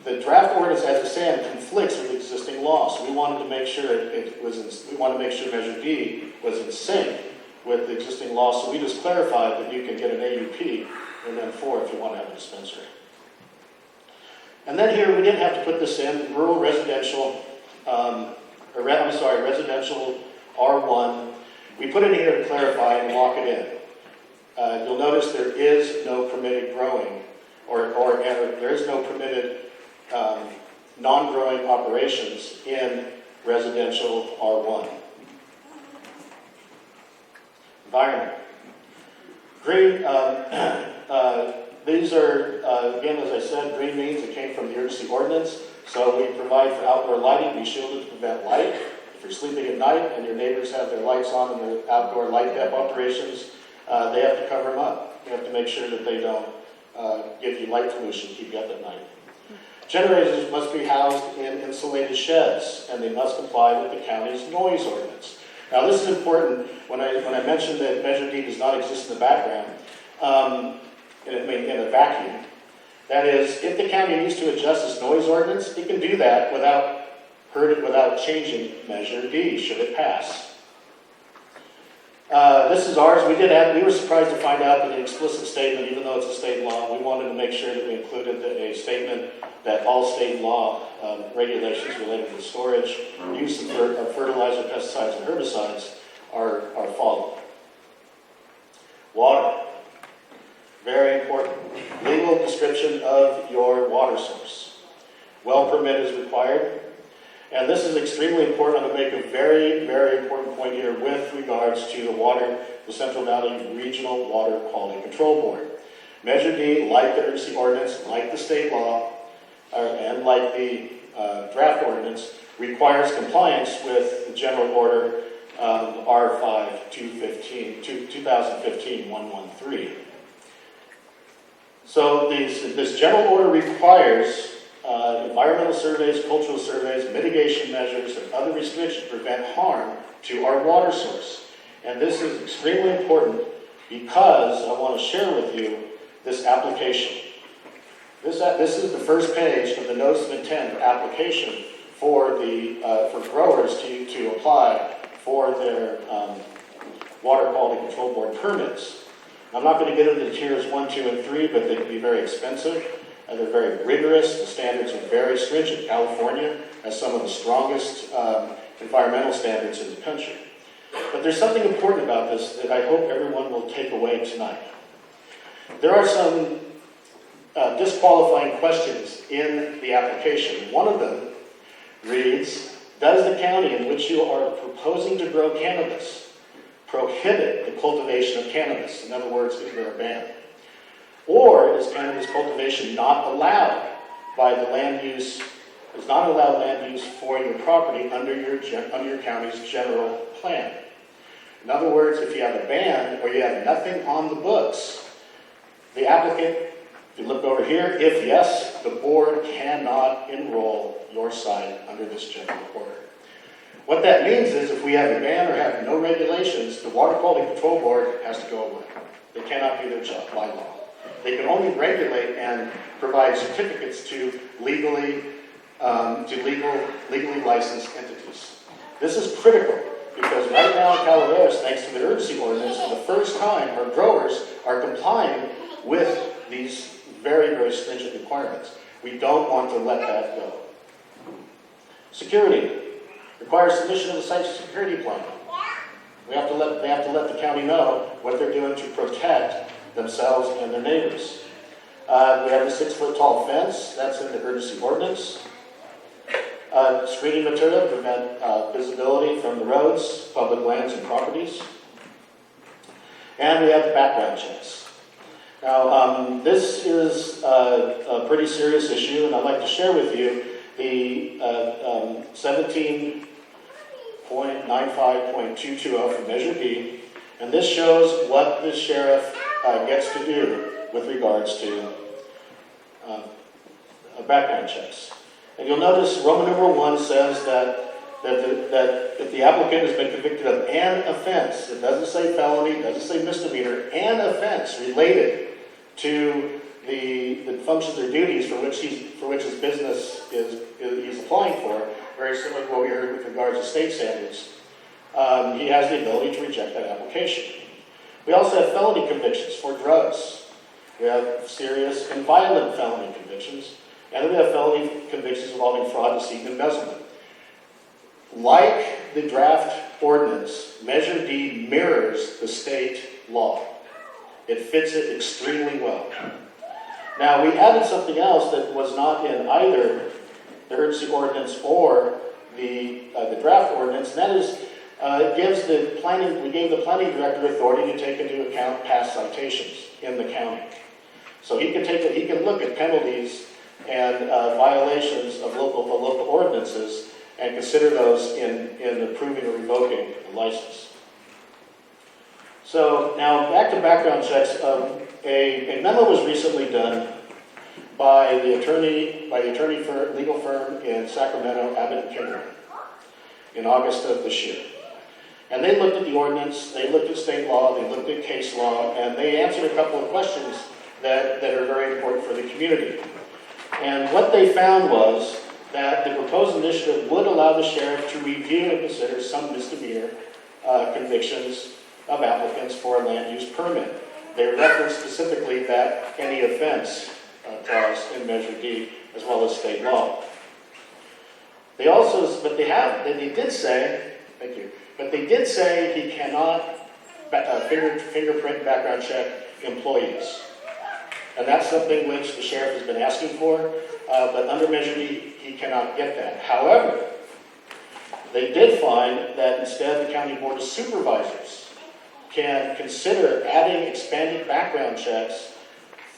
The draft ordinance, as it stands, conflicts with existing law. So we wanted to make sure we wanted to make sure Measure D was in sync with the existing law. So we just clarified that you can get an AUP in M4 if you want to have a dispensary. And then here we didn't have to put this in rural residential, residential R1. We put it in here to clarify and lock it in. You'll notice there is no permitted growing, or there is no permitted non-growing operations in residential R1. Environment. Green, these are, again, as I said, green means it came from the urgency ordinance. So we provide for outdoor lighting, we shield it to prevent light. If you're sleeping at night and your neighbors have their lights on in their outdoor light dep operations, they have to cover them up. You have to make sure that they don't give you light pollution, keep you up at night. Generators must be housed in insulated sheds, and they must comply with the county's noise ordinance. Now, this is important. When I mentioned that Measure D does not exist in the background, in a vacuum, that is, if the county needs to adjust its noise ordinance, it can do that without changing Measure D, should it pass. This is ours. We were surprised to find out that an explicit statement, even though it's a state law, we wanted to make sure that we included a statement that all state law regulations related to storage, use of fertilizer, pesticides, and herbicides are followed. Water. Very important. Legal description of your water source. Well permit is required. And this is extremely important. I'm going to make a very, very important point here with regards to the Central Valley Regional Water Quality Control Board. Measure D, like the urgency ordinance, like the state law, and like the draft ordinance requires compliance with the general order R5 2015-113. So this general order requires environmental surveys, cultural surveys, mitigation measures, and other restrictions to prevent harm to our water source. And this is extremely important because I want to share with you this application. This is the first page of the notice of intent application for growers to apply for their water quality control board permits. I'm not going to get into tiers 1, 2, and 3, but they can be very expensive. They're very rigorous. The standards are very stringent. California has some of the strongest environmental standards in the country. But there's something important about this that I hope everyone will take away tonight. There are some disqualifying questions in the application. One of them reads, does the county in which you are proposing to grow cannabis prohibit the cultivation of cannabis? In other words, is there a ban? Or is cannabis cultivation not allowed by the land use, is not allowed land use for your property under your county's general plan? In other words, if you have a ban or you have nothing on the books, the applicant, if you look over here, if yes, the board cannot enroll your site under this general order. What that means is if we have a ban or have no regulations, the Water Quality Control Board has to go away. They cannot do their job by law. They can only regulate and provide certificates to legally licensed entities. This is critical because right now in Calaveras, thanks to the urgency ordinance, for the first time, our growers are complying with these very, very stringent requirements. We don't want to let that go. Security requires submission of the site security plan. They have to let the county know what they're doing to protect themselves and their neighbors. We have the 6-foot-tall fence. That's in the urgency ordinance. Screening material to prevent visibility from the roads, public lands, and properties. And we have the background checks. Now, this is a pretty serious issue, and I'd like to share with you the 17.95.220 from Measure D, and this shows what the sheriff gets to do with regards to background checks. And you'll notice Roman numeral 1 says that if the applicant has been convicted of an offense, it doesn't say felony, it doesn't say misdemeanor, an offense related to the functions or duties for which his business he's applying for, very similar to what we heard with regards to state standards, he has the ability to reject that application. We also have felony convictions for drugs. We have serious and violent felony convictions, and then we have felony convictions involving fraud, deceit, and embezzlement. Like the draft ordinance, Measure D mirrors the state law. It fits it extremely well. Now, we added something else that was not in either the urgency ordinance or the draft ordinance, and that is we gave the planning director authority to take into account past citations in the county. So he can look at penalties and violations of local ordinances and consider those in approving or revoking a license. So now back to background checks. A memo was recently done by the legal firm in Sacramento, Abbott & Kinnear, in August of this year. And they looked at the ordinance, they looked at state law, they looked at case law, and they answered a couple of questions that are very important for the community. And what they found was that the proposed initiative would allow the sheriff to review and consider some misdemeanor convictions of applicants for a land use permit. They referenced specifically that any offense clause in Measure D, as well as state law. They did say he cannot fingerprint background check employees. And that's something which the sheriff has been asking for, but under Measure D, he cannot get that. However, they did find that instead the County Board of Supervisors can consider adding expanded background checks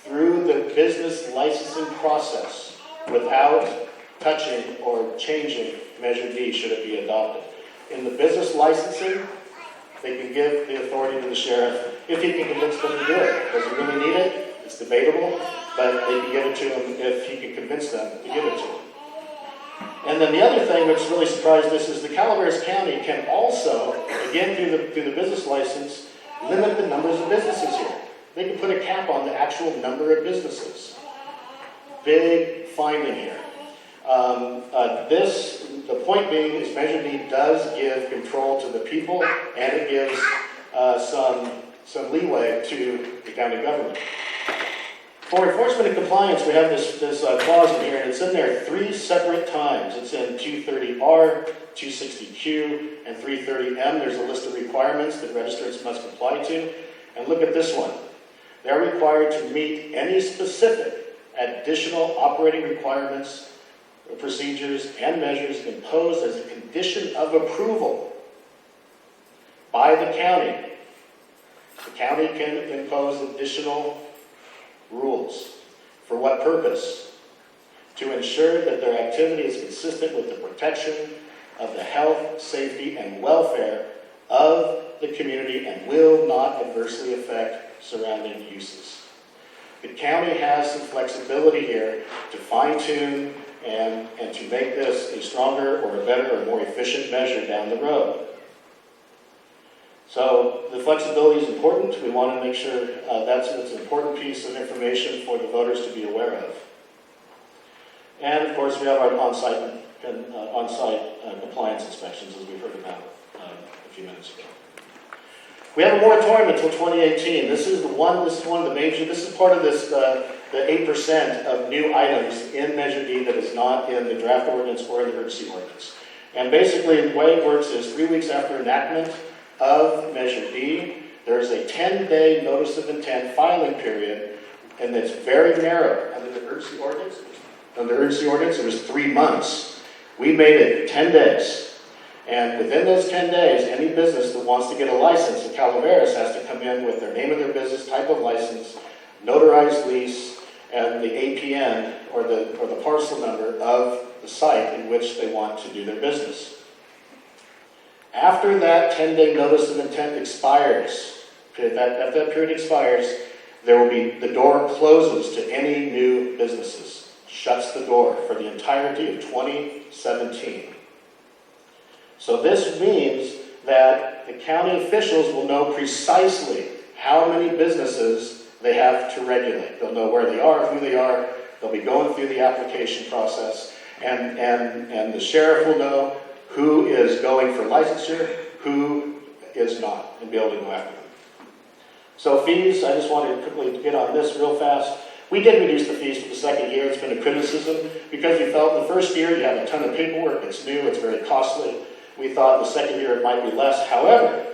through the business licensing process without touching or changing Measure D should it be adopted. In the business licensing, they can give the authority to the sheriff if he can convince them to do it. Does he really need it? It's debatable, but they can give it to him if he can convince them to give it to him. And then the other thing which really surprised us is the Calaveras County can also, again through the business license, limit the numbers of businesses here. They can put a cap on the actual number of businesses. Big finding here. The point being is Measure D does give control to the people, and it gives some leeway to the county government. For enforcement and compliance, we have this clause in here, and it's in there 3 separate times. It's in 230R, 260Q, and 330M. There's a list of requirements that registrants must comply to. And look at this one. They're required to meet any specific additional operating requirements, procedures, and measures imposed as a condition of approval by the county. The county can impose additional rules. For what purpose? To ensure that their activity is consistent with the protection of the health, safety, and welfare of the community and will not adversely affect surrounding uses. The county has some flexibility here to fine-tune and to make this a stronger or a better or more efficient measure down the road. So the flexibility is important. We want to make sure that's an important piece of information for the voters to be aware of. And of course, we have our on-site compliance inspections, as we've heard about a few minutes ago. We have a moratorium until 2018. This is one of the major. This is part of this the 8% of new items in Measure D that is not in the draft ordinance or in the urgency ordinance. And basically, the way it works is 3 weeks after enactment of Measure D, there's a 10-day notice of intent filing period, and it's very narrow. Under the urgency ordinance, it was 3 months. We made it 10 days. And within those 10 days, any business that wants to get a license in Calaveras has to come in with their name of their business, type of license, notarized lease, and the APN, or the parcel number of the site in which they want to do their business. After that 10-day notice of intent expires, if that period expires, the door closes to any new businesses, shuts the door for the entirety of 2017. So this means that the county officials will know precisely how many businesses they have to regulate. They'll know where they are, who they are. They'll be going through the application process, and the sheriff will know who is going for licensure, who is not, and be able to go after them. So fees, I just wanted to quickly get on this real fast. We did reduce the fees for the second year. It's been a criticism because we felt the first year you have a ton of paperwork, it's new, it's very costly. We thought the second year it might be less. However,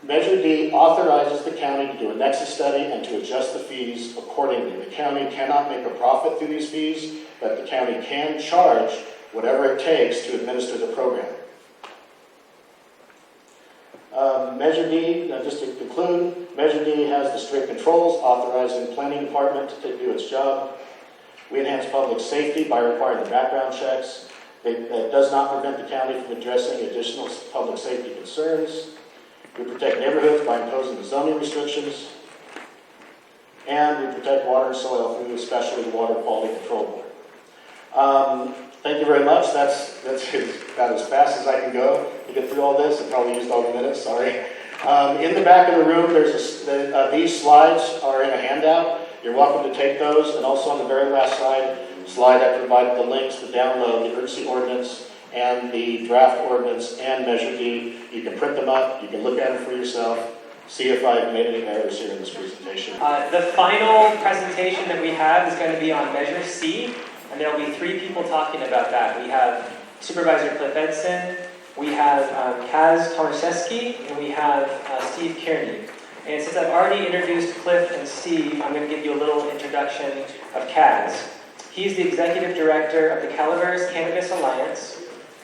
Measure D authorizes the county to do a nexus study and to adjust the fees accordingly. The county cannot make a profit through these fees, but the county can charge whatever it takes to administer the program. Measure D, just to conclude, Measure D has the strict controls authorizing the planning department to do its job. We enhance public safety by requiring the background checks. It does not prevent the county from addressing additional public safety concerns. We protect neighborhoods by imposing the zoning restrictions. And we protect water and soil through especially the Water Quality Control Board. Thank you very much. That's about as fast as I can go to get through all this. I probably used all the minutes, sorry. In the back of the room, these slides are in a handout. You're welcome to take those. And also on the very last slide, I provided the links to download the urgency ordinance and the draft ordinance and Measure D. You can print them up. You can look at them for yourself. See if I've made any errors here in this presentation. The final presentation that we have is going to be on Measure C, and there will be 3 people talking about that. We have Supervisor Cliff Edson, we have Kaz Tomaseski, and we have Steve Kearney. And since I've already introduced Cliff and Steve, I'm going to give you a little introduction of Kaz. He's the Executive Director of the Calaveras Cannabis Alliance.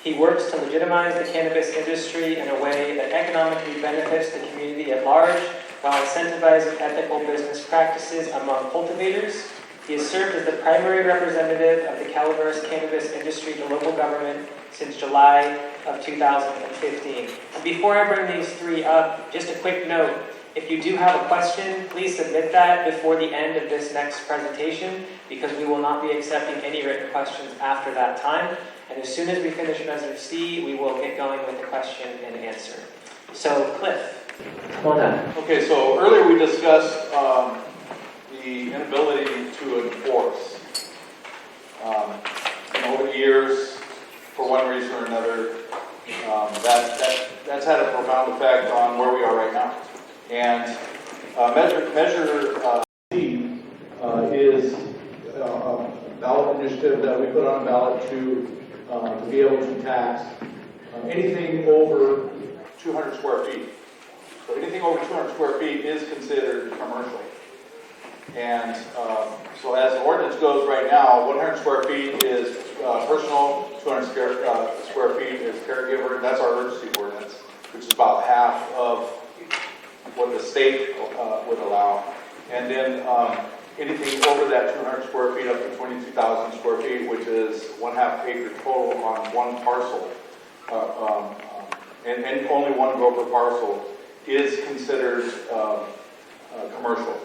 He works to legitimize the cannabis industry in a way that economically benefits the community at large while incentivizing ethical business practices among cultivators, He has served as the primary representative of the Calaveras cannabis industry to local government since July of 2015. And before I bring these three up, just a quick note. If you do have a question, please submit that before the end of this next presentation, because we will not be accepting any written questions after that time. And as soon as we finish Measure C, we will get going with the question and answer. So, Cliff, come on up. Okay, so earlier we discussed the inability to enforce. Over the years, for one reason or another, that's had a profound effect on where we are right now. And Measure C is a ballot initiative that we put on ballot to be able to tax anything over 200 square feet. So anything over 200 square feet is considered commercial. And so as the ordinance goes right now, 100 square feet is personal, 200 square feet is caregiver. That's our emergency ordinance, which is about half of what the state would allow. And then anything over that 200 square feet up to 22,000 square feet, which is 1/2 acre total on one parcel, and only one grow per parcel, is considered commercial.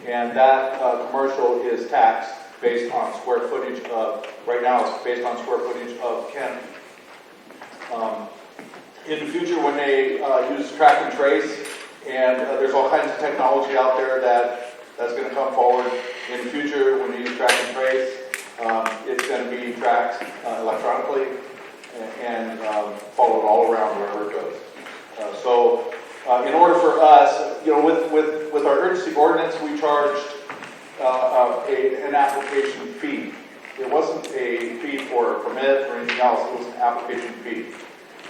And that commercial is taxed based on square footage of, right now it's based on square footage of canopy. In the future, when they use track and trace, and there's all kinds of technology out there that's going to come forward in the future when they use track and trace, it's going to be tracked electronically and followed all around wherever it goes. So in order for us, with our urgency ordinance, we charged an application fee. It wasn't a fee for a permit or anything else, it was an application fee.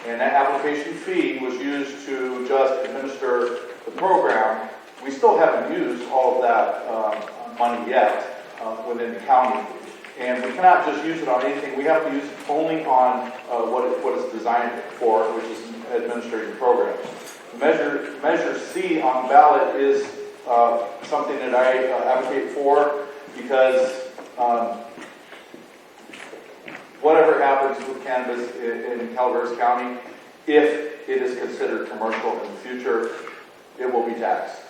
And that application fee was used to just administer the program. We still haven't used all of that money yet within the county. And we cannot just use it on anything. We have to use it only on what it's designed for, which is administrating the program. Measure C on ballot is something that I advocate for, because whatever happens with cannabis in Calaveras County, if it is considered commercial in the future, it will be taxed.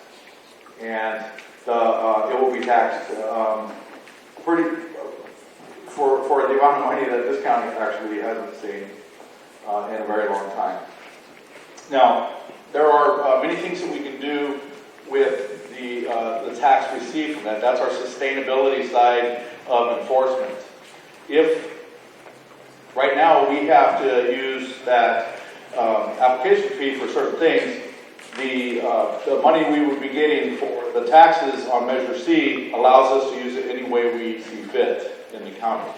And it will be taxed for the amount of money that this county actually hasn't seen in a very long time. Now, there are many things that we can do with the tax received from that. That's our sustainability side of enforcement. If right now we have to use that application fee for certain things, the money we would be getting for the taxes on Measure C allows us to use it any way we see fit in the county.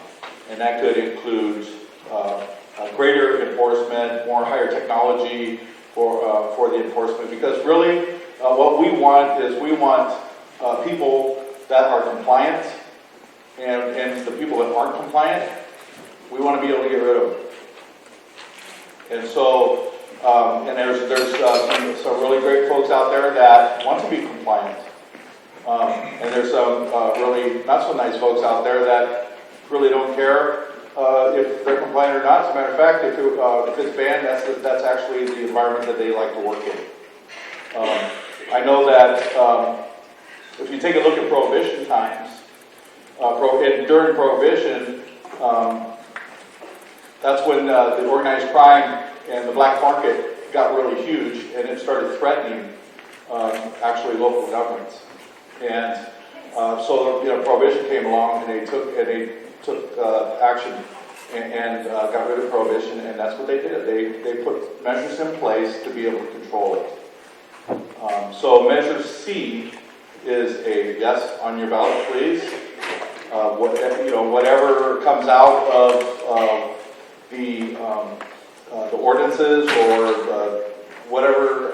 And that could include greater enforcement, more higher technology for the enforcement. Because really, what we want is people that are compliant, and the people that aren't compliant, we want to be able to get rid of them. And so, and there's some really great folks out there that want to be compliant. And there's some really not so nice folks out there that really don't care if they're compliant or not. As a matter of fact, if it's banned, that's actually the environment that they like to work in. I know that if you take a look at Prohibition times, during Prohibition, that's when the organized crime and the black market got really huge, and it started threatening actually local governments. And so Prohibition came along, and they took action and got rid of Prohibition, and that's what they did. They put measures in place to be able to control it. So Measure C is a yes on your ballot, please. Whatever comes out of the ordinances or whatever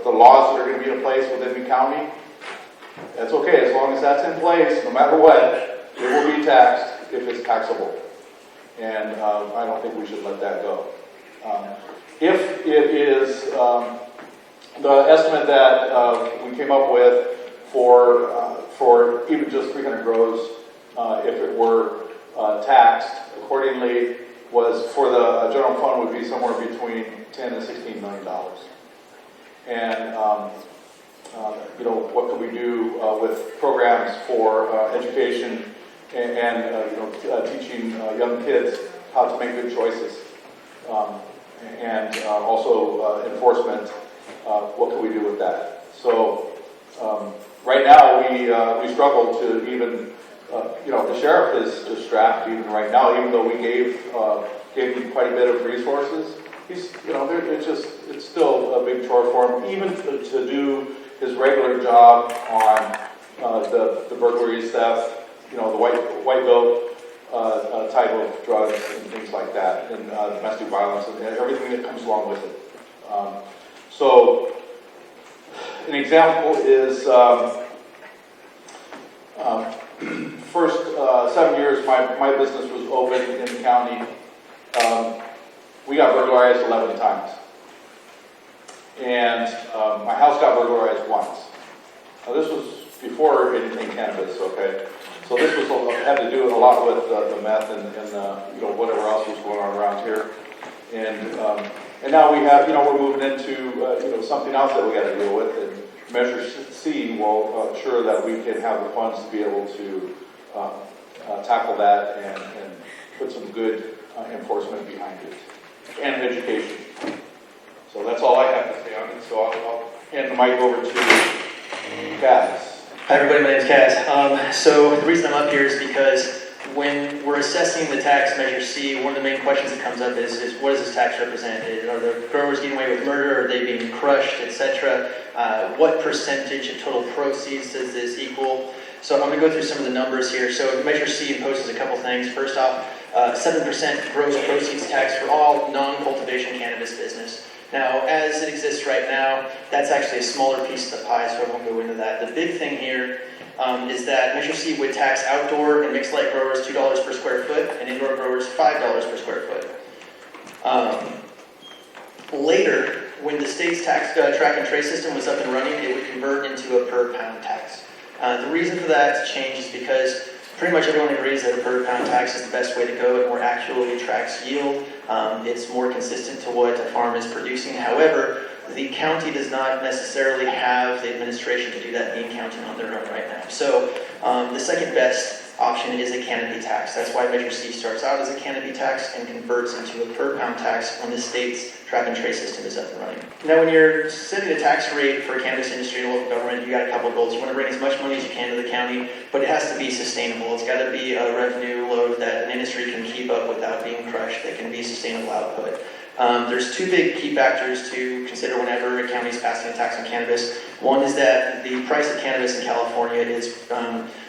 the laws that are going to be in place within the county, that's okay. As long as that's in place, no matter what, it will be taxed if it's taxable. And I don't think we should let that go. If it is the estimate that we came up with for even just 300 grows if it were taxed. Accordingly, was for the general fund would be somewhere between $10 and $16 million. And what can we do with programs for education and teaching young kids how to make good choices, and also enforcement. What can we do with that? So right now we struggle to even the sheriff is strapped even right now, even though we gave him quite a bit of resources. He's it's still a big chore for him, even to do his regular job on the burglaries, theft, the white goat type of drugs and things like that, and domestic violence and everything that comes along with it. So an example is first 7 years my business was open in the county. We got burglarized 11 times. And my house got burglarized once. Now, this was before anything cannabis, okay? So this had to do a lot with the meth and whatever else was going on around here. And now we have, we're moving into, something else that we got to deal with. And Measure C will ensure that we can have the funds to be able to tackle that and put some good enforcement behind it. And education. So that's all I have to say on it. So I'll hand the mic over to Kaz. Hi everybody, my name is Kaz. So the reason I'm up here is because when we're assessing the tax Measure C, one of the main questions that comes up is what does this tax represent? Are the growers getting away with murder? Are they being crushed, etc.? What percentage of total proceeds does this equal? So I'm going to go through some of the numbers here. So Measure C imposes a couple things. First off, 7% gross proceeds tax for all non-cultivation cannabis business. Now, as it exists right now, that's actually a smaller piece of the pie, so I won't go into that. The big thing here is that Measure C would tax outdoor and mixed light growers $2 per square foot and indoor growers $5 per square foot. Later, when the state's tax track and trace system was up and running, it would convert into a per pound tax. The reason for that change is because pretty much everyone agrees that a per pound tax is the best way to go. It more accurately tracks yield. It's more consistent to what a farm is producing. However, the county does not necessarily have the administration to do that bean counting on their own right now. So the second best option is a canopy tax. That's why Measure C starts out as a canopy tax and converts into a per pound tax when the state's track and trace system is up and running. Now, when you're setting a tax rate for a cannabis industry and local government, you got a couple of goals. You want to bring as much money as you can to the county, but it has to be sustainable. It's got to be a revenue load that an industry can keep up without being crushed, that can be sustainable output. There's two big key factors to consider whenever a county is passing a tax on cannabis. One is that the price of cannabis in California is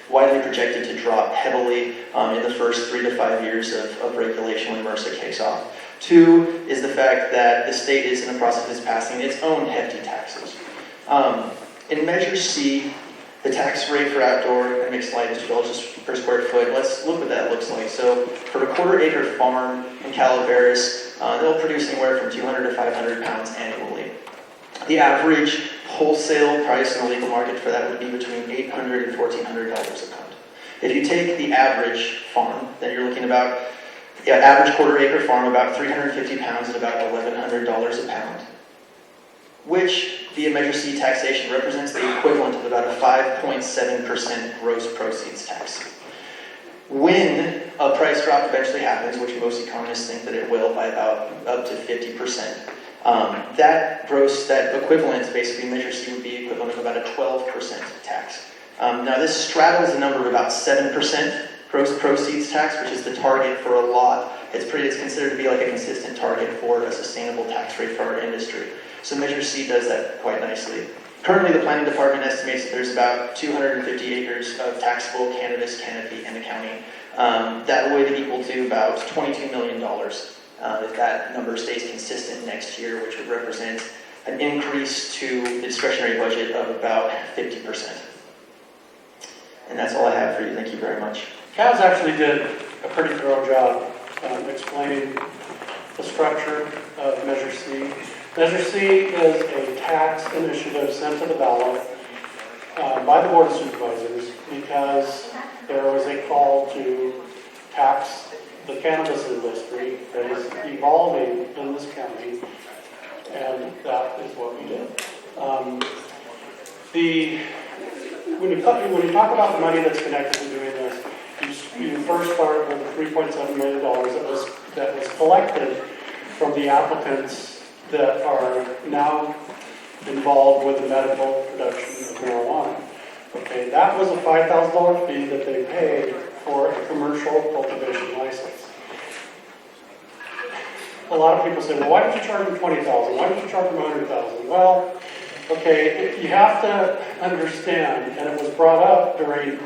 widely projected to drop heavily in the first 3 to 5 years of regulation when MRSA kicks off. Two is the fact that the state is in the process of passing its own hefty taxes. In Measure C, the tax rate for outdoor and mixed light is $2 per square foot. Let's look what that looks like. So for a quarter-acre farm in Calaveras, they'll produce anywhere from 200 to 500 pounds annually. The average wholesale price in the legal market for that would be between $800 and $1,400 a pound. If you take the average farm, then you're looking about, average quarter-acre farm, about 350 pounds at about $1,100 a pound, which via Measure C taxation represents the equivalent of about a 5.7% gross proceeds tax. When a price drop eventually happens, which most economists think that it will by about up to 50%, that equivalent, basically Measure C would be equivalent of about a 12% tax. Now this straddles a number of about 7% gross proceeds tax, which is the target for a lot. It's considered to be like a consistent target for a sustainable tax rate for our industry. So Measure C does that quite nicely. Currently, the planning department estimates that there's about 250 acres of taxable cannabis canopy in the county. That would equal to about $22 million if that number stays consistent next year, which would represent an increase to the discretionary budget of about 50%. And that's all I have for you. Thank you very much. Kaz actually did a pretty thorough job explaining the structure of Measure C. Measure C is a tax initiative sent to the ballot by the Board of Supervisors because there was a call to tax the cannabis industry that is evolving in this county, and that is what we did. When you talk about the money that's connected to doing this, you first start with the $3.7 million that was collected from the applicants that are now involved with the medical production of marijuana. Okay, that was a $5,000 fee that they paid for a commercial cultivation license. A lot of people say, well, why did you charge them $20,000? Why did you charge them $100,000? Well, okay, you have to understand, and it was brought up during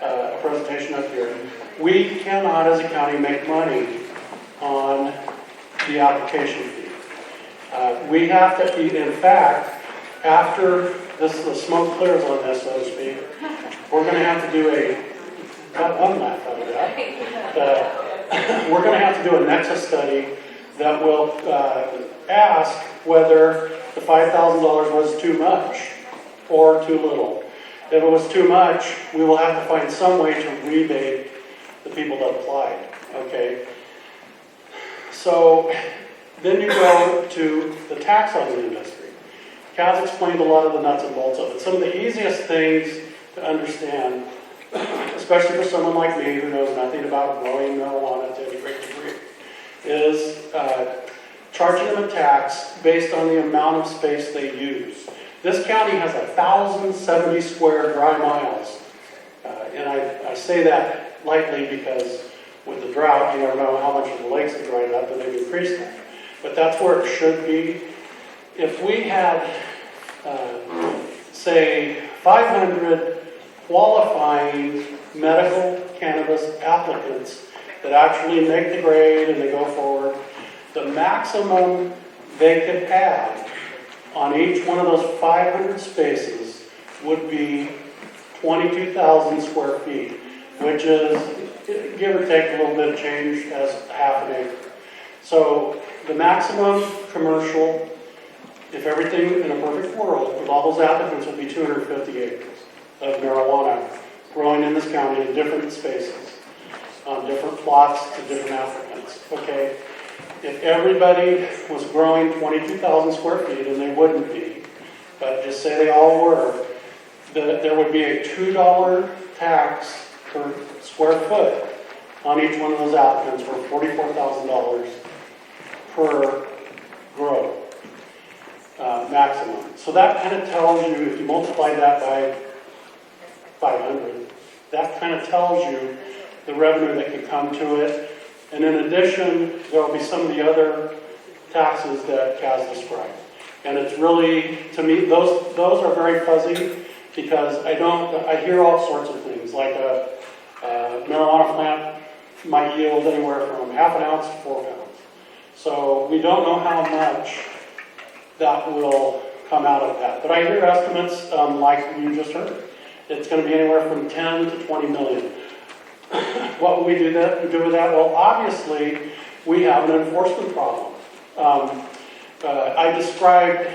a presentation up here, we cannot as a county make money on the application fee. We have to, in fact, after the smoke clears on this, so to speak, we're going to have to do one laugh out of that. We're going to have to do a nexus study that will ask whether the $5,000 was too much or too little. If it was too much, we will have to find some way to rebate the people that applied. Okay. So then you go to the tax on the industry. Kaz explained a lot of the nuts and bolts of it. Some of the easiest things to understand, especially for someone like me who knows nothing about growing marijuana to any great degree, is charging them a tax based on the amount of space they use. This county has 1,070 square dry miles. And I say that lightly because with the drought, you never know how much of the lakes have dried up, and they've increased that. But that's where it should be. If we had, say, 500 qualifying medical cannabis applicants that actually make the grade and they go forward, the maximum they could have on each one of those 500 spaces would be 22,000 square feet, which is, give or take a little bit of change, as half an acre. So the maximum commercial, if everything in a perfect world, with all those applicants, would be 250 acres of marijuana growing in this county in different spaces, on different plots to different applicants. Okay, if everybody was growing 22,000 square feet, and they wouldn't be, but just say they all were, there would be a $2 tax per square foot on each one of those applicants for $44,000 per grow. Maximum. So that kind of tells you, if you multiply that by 500, that kind of tells you the revenue that could come to it. And in addition, there will be some of the other taxes that Kaz described. And it's really, to me, those are very fuzzy because I hear all sorts of things, like a marijuana plant might yield anywhere from half an ounce to 4 pounds. So we don't know how much that will come out of that. But I hear estimates like you just heard. It's going to be anywhere from 10 to 20 million. What will we do with that? Well, obviously, we have an enforcement problem. I described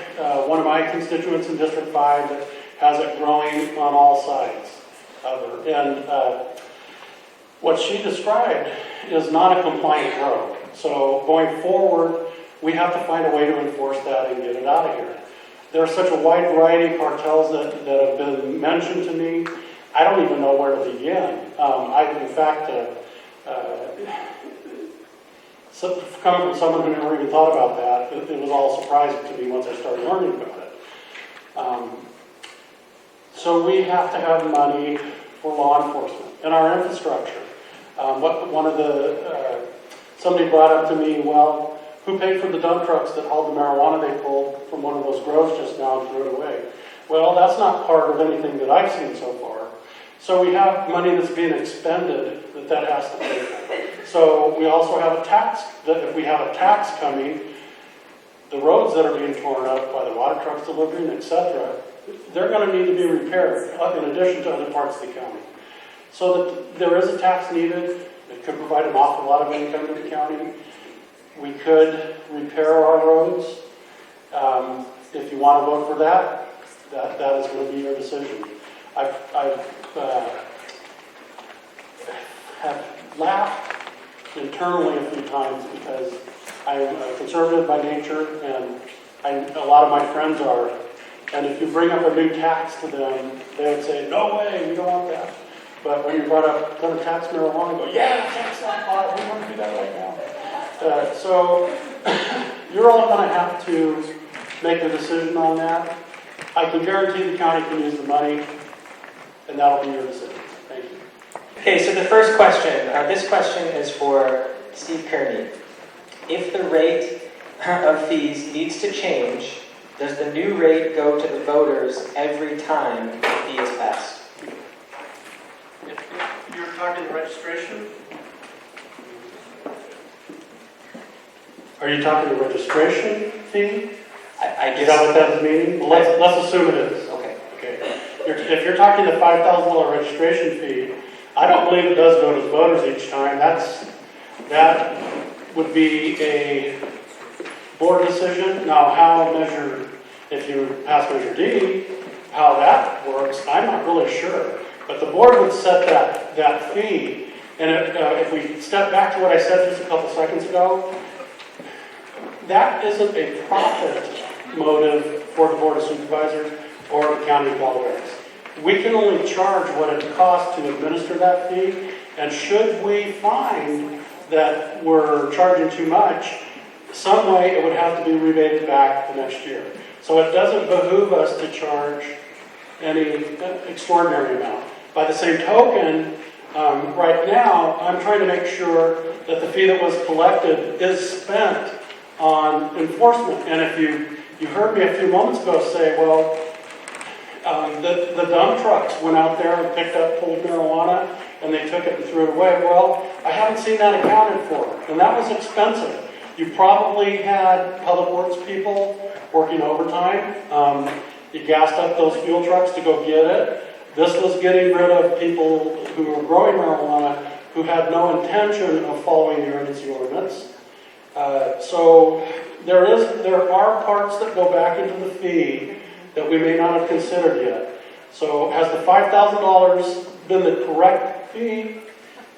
one of my constituents in District 5 that has it growing on all sides of her. And what she described is not a compliant grow. So going forward, we have to find a way to enforce that and get it out of here. There are such a wide variety of cartels that have been mentioned to me. I don't even know where to begin. In fact, coming from someone who never even thought about that, it was all surprising to me once I started learning about it. So we have to have money for law enforcement and our infrastructure. Somebody brought up to me, well, who paid for the dump trucks that hauled the marijuana they pulled from one of those grows just now and threw it away? Well, that's not part of anything that I've seen so far. So we have money that's being expended that has to pay for. So we also have a tax, that if we have a tax coming, the roads that are being torn up by the water trucks delivering, etc., they're going to need to be repaired in addition to other parts of the county. So that there is a tax needed. It could provide an awful lot of income to the county. We could repair our roads. If you want to vote for that is going to be your decision. have laughed internally a few times because I'm a conservative by nature, and a lot of my friends are. And if you bring up a new tax to them, they would say, "No way, we don't want that." But when you brought up going to tax marijuana, go, "Yeah, tax that pot. We want to do that right now." So you're all going to have to make a decision on that. I can guarantee the county can use the money, and that'll be your decision. Thank you. Okay, so the first question, this question is for Steve Kearney. If the rate of fees needs to change, does the new rate go to the voters every time the fee is passed? You're talking registration? Are you talking the registration fee? I Is that what that's meaning? Well, let's assume it is. Okay. Okay. If you're talking the $5,000 registration fee, I don't believe it does go to the voters each time. That would be a board decision. Now, if you pass Measure D, how that works, I'm not really sure. But the board would set that fee. And if we step back to what I said just a couple seconds ago, that isn't a profit motive for the Board of Supervisors or the County of Delaware. We can only charge what it costs to administer that fee, and should we find that we're charging too much, some way it would have to be rebated back the next year. So it doesn't behoove us to charge any extraordinary amount. By the same token, right now, I'm trying to make sure that the fee that was collected is spent on enforcement. And if you heard me a few moments ago say, well, the dump trucks went out there and picked up pulled marijuana and they took it and threw it away. Well, I haven't seen that accounted for, and that was expensive. You probably had public works people working overtime. You gassed up those fuel trucks to go get it. This was getting rid of people who were growing marijuana who had no intention of following the urgency ordinance. So there are parts that go back into the fee that we may not have considered yet. So has the $5,000 been the correct fee?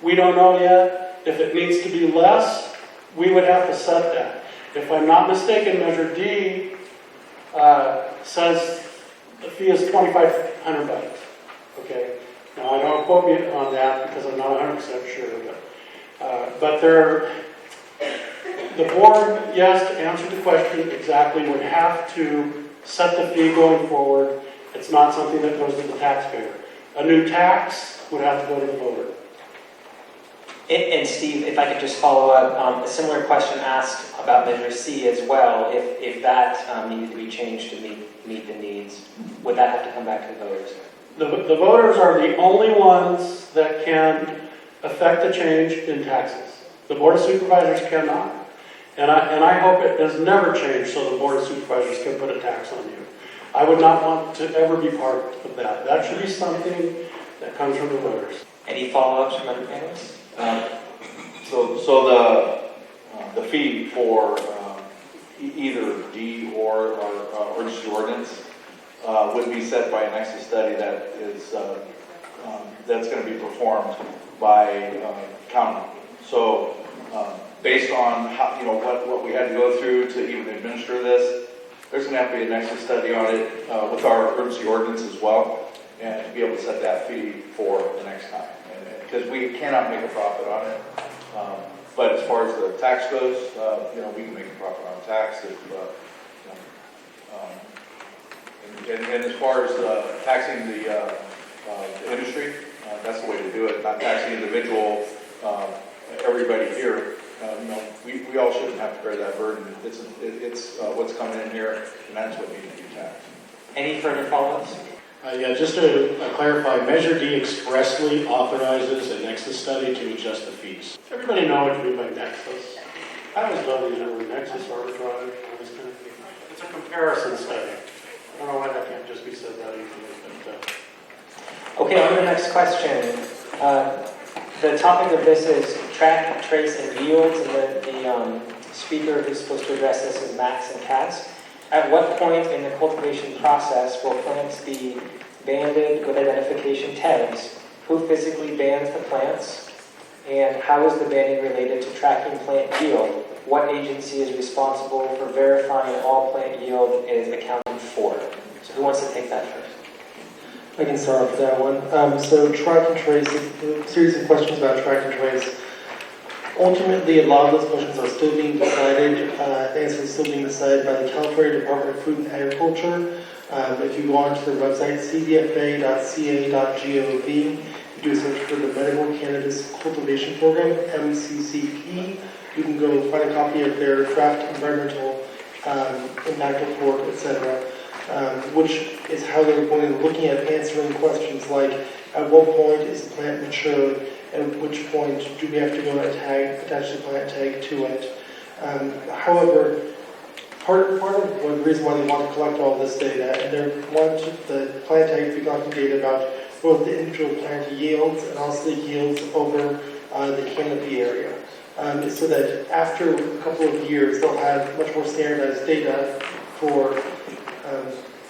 We don't know yet. If it needs to be less, we would have to set that. If I'm not mistaken, Measure D says the fee is $2,500. Okay. Now I don't quote me on that because I'm not 100% sure, but the board, yes, to answer the question exactly, would have to set the fee going forward. It's not something that goes to the taxpayer. A new tax would have to go to the voter. And Steve, if I could just follow up, a similar question asked about Measure C as well. If that needed to be changed to meet the needs, would that have to come back to the voters? The voters are the only ones that can affect the change in taxes. The Board of Supervisors cannot. And I hope it has never changed so the Board of Supervisors can put a tax on you. I would not want to ever be part of that. That should be something that comes from the voters. Any follow-ups from other panelists? So the fee for either D or urgency ordinance would be set by an exit study that is that's going to be performed by county. So based on how, what we had to go through to even administer this, there's going to have to be an exit study on it with our urgency ordinance as well, and to be able to set that fee for the next time. Because we cannot make a profit on it. But as far as the tax goes, we can make a profit on tax. And as far as taxing the industry, that's the way to do it. Not taxing individual, everybody here. We all shouldn't have to bear that burden. It's what's coming in here, and that's what needs to be taxed. Any further follow-ups? Yeah, just to clarify, Measure D expressly authorizes a nexus study to adjust the fees. Does everybody know what you mean by nexus? I always love these word nexus, arbitrage, all this kind of thing. It's a comparison study. I don't know why that can't just be said that easily, but... Okay, on to the next question. The topic of this is track, trace, and yields, and the speaker who's supposed to address this is Max and Cass. At what point in the cultivation process will plants be banded with identification tags? Who physically bans the plants? And how is the banning related to tracking plant yield? What agency is responsible for verifying all plant yield is accounted for? So who wants to take that first? I can start off with that one. So track and trace, a series of questions about track and trace. Ultimately, a lot of those questions are still being decided. The answer is still being decided by the California Department of Food and Agriculture. If you go onto their website, cdfa.ca.gov, you do a search for the Medical Cannabis Cultivation Program, MCCP. You can go find a copy of their draft environmental impact report, etc., which is how they're going to looking at answering questions like, at what point is the plant matured, and at which point do we have to go and attach the plant tag to it. However, part of the reason why they want to collect all this data, and they want the plant tag to be collecting data about both the individual plant yields and also the yields over the canopy area. So that after a couple of years, they'll have much more standardized data for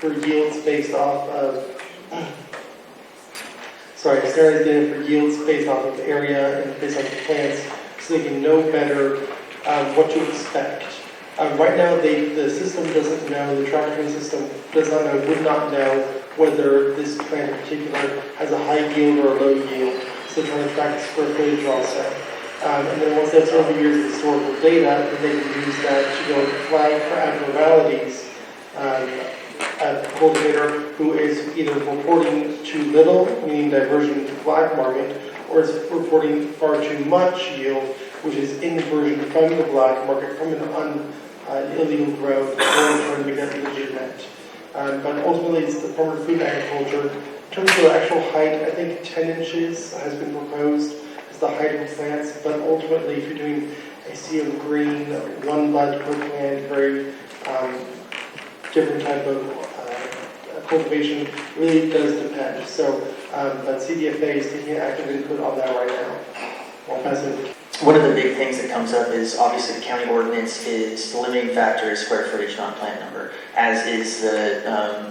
yields based off of, standardized data for yields based off of area and based off of plants, so they can know better what to expect. Right now, the system doesn't know, the tracking system does not know, would not know whether this plant in particular has a high yield or a low yield, so trying to track the square footage also. And then once they have several years of historical data, then they can use that to go and flag for abnormalities. A cultivator who is either reporting too little, meaning diversion to the black market, or is reporting far too much yield, which is inversion from the black market, from an illegal growth, or trying to make that legitimate. But ultimately, it's the Department of Food and Agriculture. In terms of the actual height, I think 10 inches has been proposed as the height of plants, but ultimately, if you're doing a sea of green, one bud per plant, very different type of cultivation, really does depend. So, but CDFA is taking active input on that right now. I'll pass it. One of the big things that comes up is obviously the county ordinance is the limiting factor is square footage, not plant number, as is the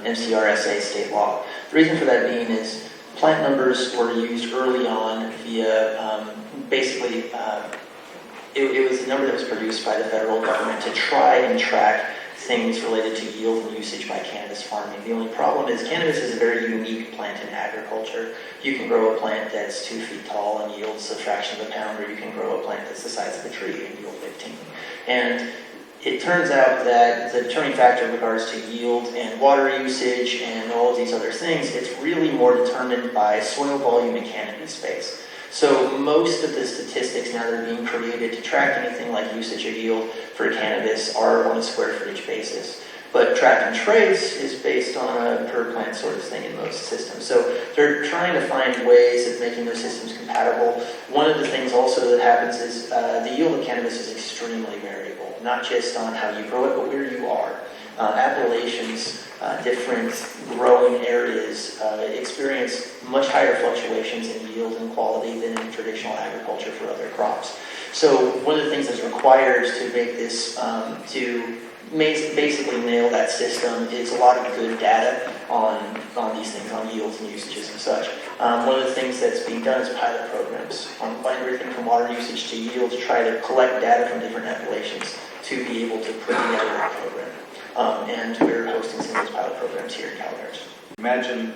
MCRSA state law. The reason for that being is plant numbers were used early on via basically it was a number that was produced by the federal government to try and track things related to yield and usage by cannabis farming. The only problem is cannabis is a very unique plant in agriculture. You can grow a plant that's 2 feet tall and yields a fraction of a pound, or you can grow a plant that's the size of a tree and yield 15. And it turns out that the determining factor in regards to yield and water usage and all of these other things, it's really more determined by soil volume and cannabis space. So most of the statistics now that are being created to track anything like usage or yield for cannabis are on a square footage basis. But track and trace is based on a per plant sort of thing in most systems. So they're trying to find ways of making those systems compatible. One of the things also that happens is the yield of cannabis is extremely variable, not just on how you grow it, but where you are. Appellations, different growing areas experience much higher fluctuations in yield and quality than in traditional agriculture for other crops. So one of the things that's required to make this, to basically nail that system is a lot of good data on these things, on yields and usages and such. One of the things that's being done is pilot programs on everything from water usage to yield to try to collect data from different appellations to be able to put together a program. And we're hosting some of those pilot programs here in Calgary. Imagine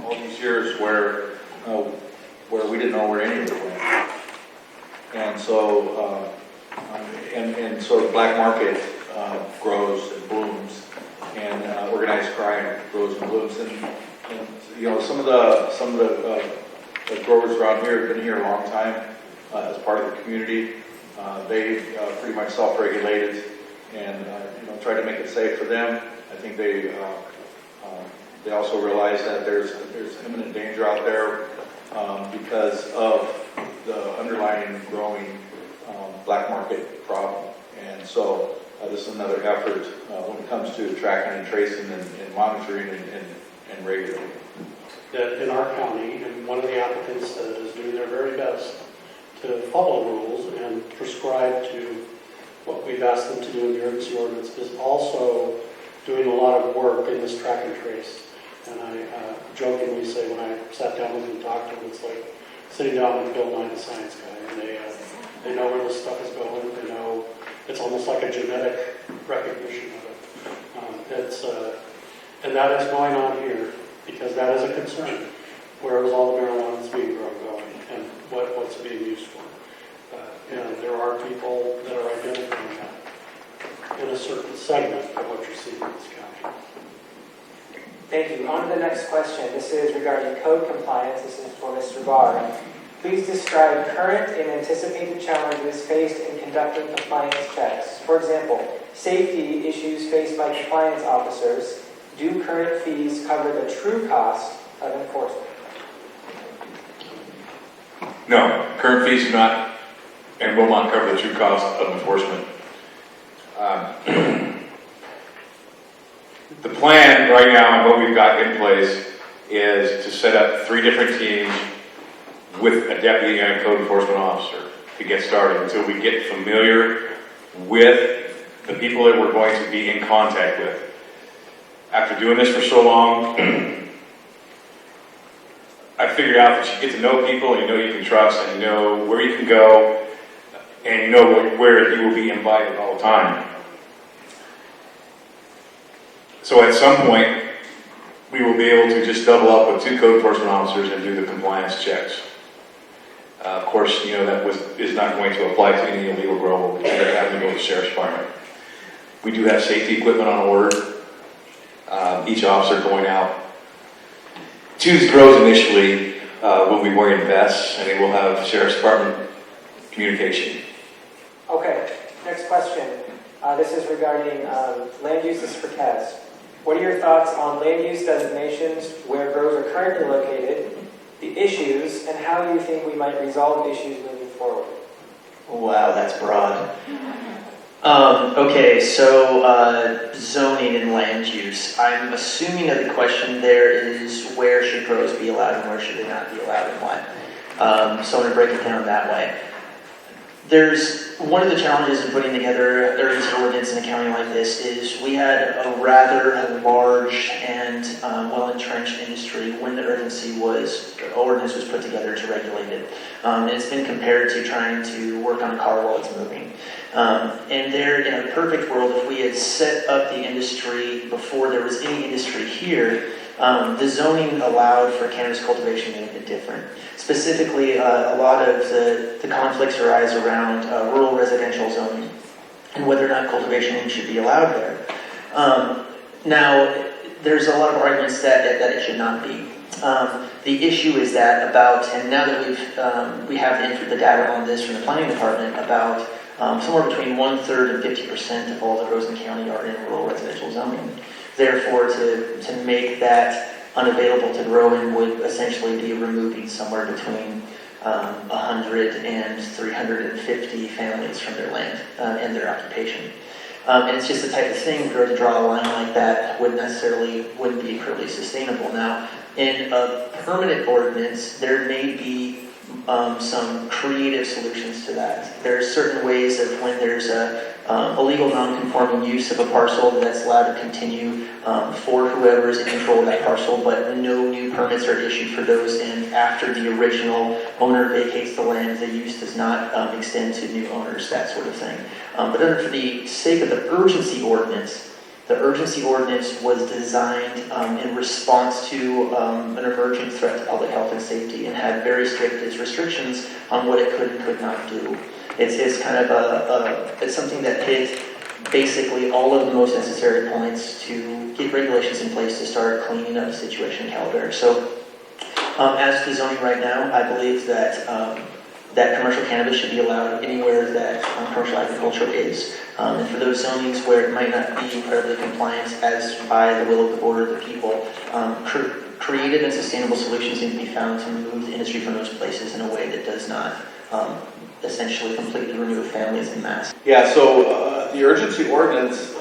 all these years where we didn't know where any of it went. And so, so the black market grows and blooms, and organized crime grows and blooms. And you know, some of the growers around here have been here a long time as part of the community. They pretty much self-regulated and try to make it safe for them. I think they also realize that there's imminent danger out there because of the underlying growing black market problem. And so this is another effort when it comes to tracking and tracing and monitoring and regulating. That in our county, and one of the applicants is doing their very best to follow rules and prescribe to what we've asked them to do in the urgency ordinance, is also doing a lot of work in this track and trace. And I jokingly say when I sat down with him and talked to him, it's like sitting down with Bill Nye, the science guy, and they know where this stuff is going. They know it's almost like a genetic recognition of it. And that is going on here because that is a concern. Where is all the marijuana that's being grown going and what's it being used for? And there are people that are identifying that in a certain segment of what you're seeing in this county. Thank you. On to the next question. This is regarding code compliance. This is for Mr. Barr. Please describe current and anticipated challenges faced in conducting compliance checks. For example, safety issues faced by compliance officers. Do current fees cover the true cost of enforcement? No, current fees do not and will not cover the true cost of enforcement. The plan right now and what we've got in place is to set up 3 different teams with a deputy and a code enforcement officer to get started until we get familiar with the people that we're going to be in contact with. After doing this for so long, I figured out that you get to know people and you know you can trust and you know where you can go and you know where you will be invited all the time. So at some point, we will be able to just double up with 2 code enforcement officers and do the compliance checks. Of course, you know that is not going to apply to any illegal grow because they're having to go to the sheriff's department. We do have safety equipment on order. Each officer going out to the grows initially will be wearing vests, and they will have sheriff's department communication. Okay, next question. This is regarding land uses for Kaz. What are your thoughts on land use designations where grows are currently located, the issues, and how you think we might resolve issues moving forward? Wow, that's broad. Okay, so zoning and land use. I'm assuming that the question there is where should grows be allowed and where should they not be allowed and why. So I'm going to break it down that way. There's one of the challenges in putting together an urgency ordinance in a county like this is we had a rather large and well-entrenched industry when the ordinance was put together to regulate it. It's been compared to trying to work on a car while it's moving. And there, in a perfect world, if we had set up the industry before there was any industry here, the zoning allowed for cannabis cultivation made it different. Specifically, a lot of the conflicts arise around rural residential zoning and whether or not cultivation should be allowed there. Now, there's a lot of arguments that it should not be. The issue is that and now that we have the data on this from the planning department, about somewhere between 1/3 and 50% of all the grows in the county are in rural residential zoning. Therefore, to make that unavailable to grow in would essentially be removing somewhere between 100 and 350 families from their land and their occupation. And it's just the type of thing where to draw a line like that wouldn't be incredibly sustainable. Now, in a permanent ordinance, there may be some creative solutions to that. There are certain ways of when there's a illegal non-conforming use of a parcel that's allowed to continue for whoever is in control of that parcel, but no new permits are issued for those, and after the original owner vacates the land, the use does not extend to new owners, that sort of thing. But for the sake of the urgency ordinance was designed in response to an emergent threat to public health and safety and had very strict restrictions on what it could and could not do. It's kind of it's something that hit basically all of the most necessary points to get regulations in place to start cleaning up the situation in Calaveras. So as to zoning right now, I believe that that commercial cannabis should be allowed anywhere that commercial agriculture is. And for those zonings where it might not be incredibly compliant as by the will of the board of the people, creative and sustainable solutions need to be found to remove the industry from those places in a way that does not essentially completely remove families en masse. Yeah, so the urgency ordinance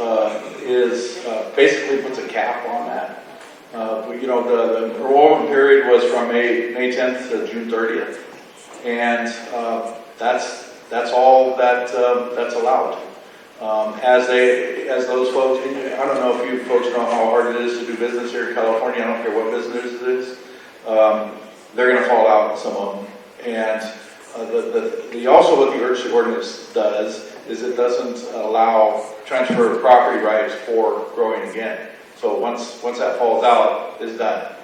is basically puts a cap on that. The enrollment period was from May 10th to June 30th. And that's all that's allowed. As those folks, I don't know if you folks know how hard it is to do business here in California. I don't care what business it is. They're going to fall out, some of them, And also what the urgency ordinance does is it doesn't allow transfer of property rights for growing again. So once that falls out, it's done.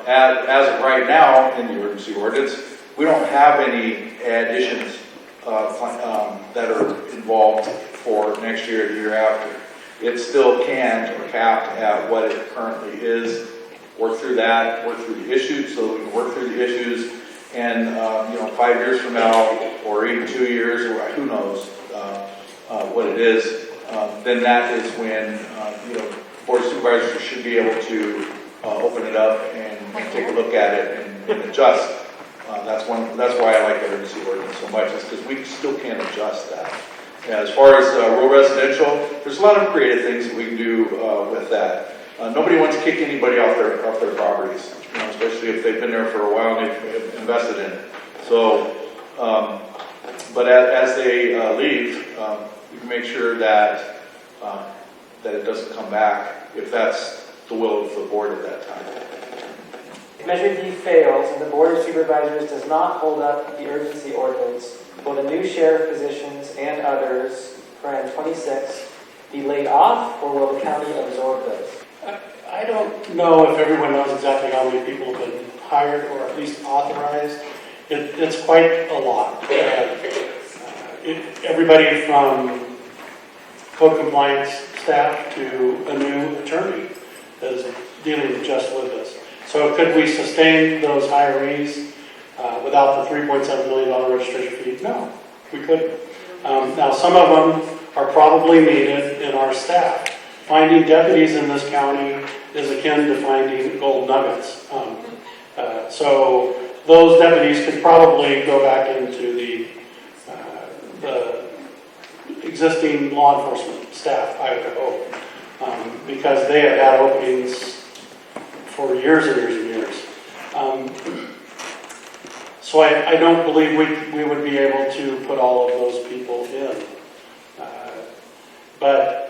As of right now in the urgency ordinance, we don't have any additions that are involved for next year or the year after. It's still canned or capped at what it currently is. Work through that, work through the issues so we can work through the issues. And 5 years from now, or even 2 years, or who knows what it is, then that is when Board of Supervisors should be able to open it up and take a look at it and adjust. That's why I like the urgency ordinance so much, is because we still can't adjust that. As far as rural residential, there's a lot of creative things that we can do with that. Nobody wants to kick anybody off their properties, especially if they've been there for a while and they've invested in it. So, but as they leave, you can make sure that it doesn't come back if that's the will of the board at that time. If Measure D fails and the Board of Supervisors does not hold up the urgency ordinance, will the new sheriff positions and others, Fran 26, be laid off, or will the county absorb those? I don't know if everyone knows exactly how many people have been hired or at least authorized. It's quite a lot. Everybody from code compliance staff to a new attorney is dealing just with this. So could we sustain those hirees without the $3.7 million registration fee? No, we couldn't. Now, some of them are probably needed in our staff. Finding deputies in this county is akin to finding gold nuggets. So those deputies could probably go back into the existing law enforcement staff, I would hope, because they have had openings for years and years and years. So I don't believe we would be able to put all of those people in. But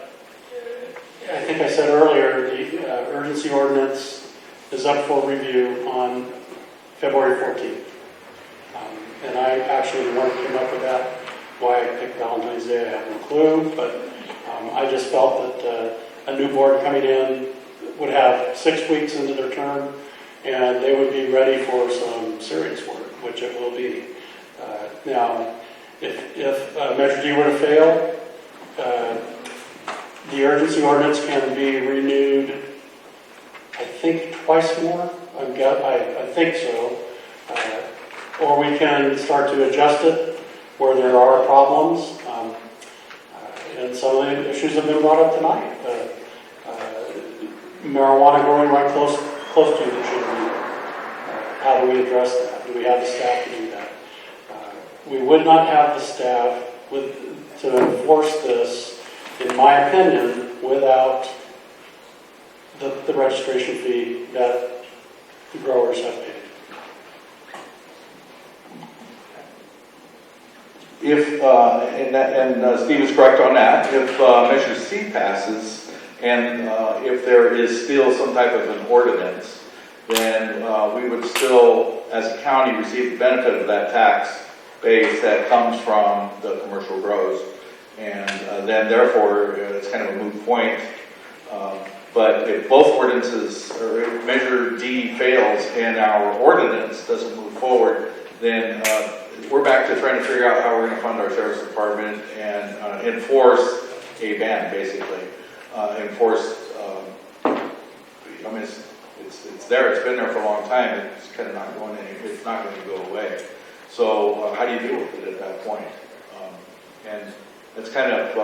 I think I said earlier, the urgency ordinance is up for review on February 14th. And I actually, the one who came up with that, why I picked Valentine's Day, I have no clue, but I just felt that a new board coming in would have 6 weeks into their term, and they would be ready for some serious work, which it will be. Now, if Measure D were to fail, the urgency ordinance can be renewed, I think, twice more. I think so. Or we can start to adjust it where there are problems. And some of the issues have been brought up tonight. Marijuana growing right close to the children. How do we address that? Do we have the staff to do that? We would not have the staff to enforce this, in my opinion, without the registration fee that the growers have paid. And Steve is correct on that, if Measure C passes, and if there is still some type of an ordinance, then we would still, as a county, receive the benefit of that tax base that comes from the commercial grows. And then, therefore, it's kind of a moot point. But if both ordinances, or if Measure D fails and our ordinance doesn't move forward, then we're back to trying to figure out how we're going to fund our sheriff's department and enforce a ban, basically. I mean, it's there. It's been there for a long time. It's kind of not going anywhere. It's not going to go away. So how do you deal with it at that point? And that's kind of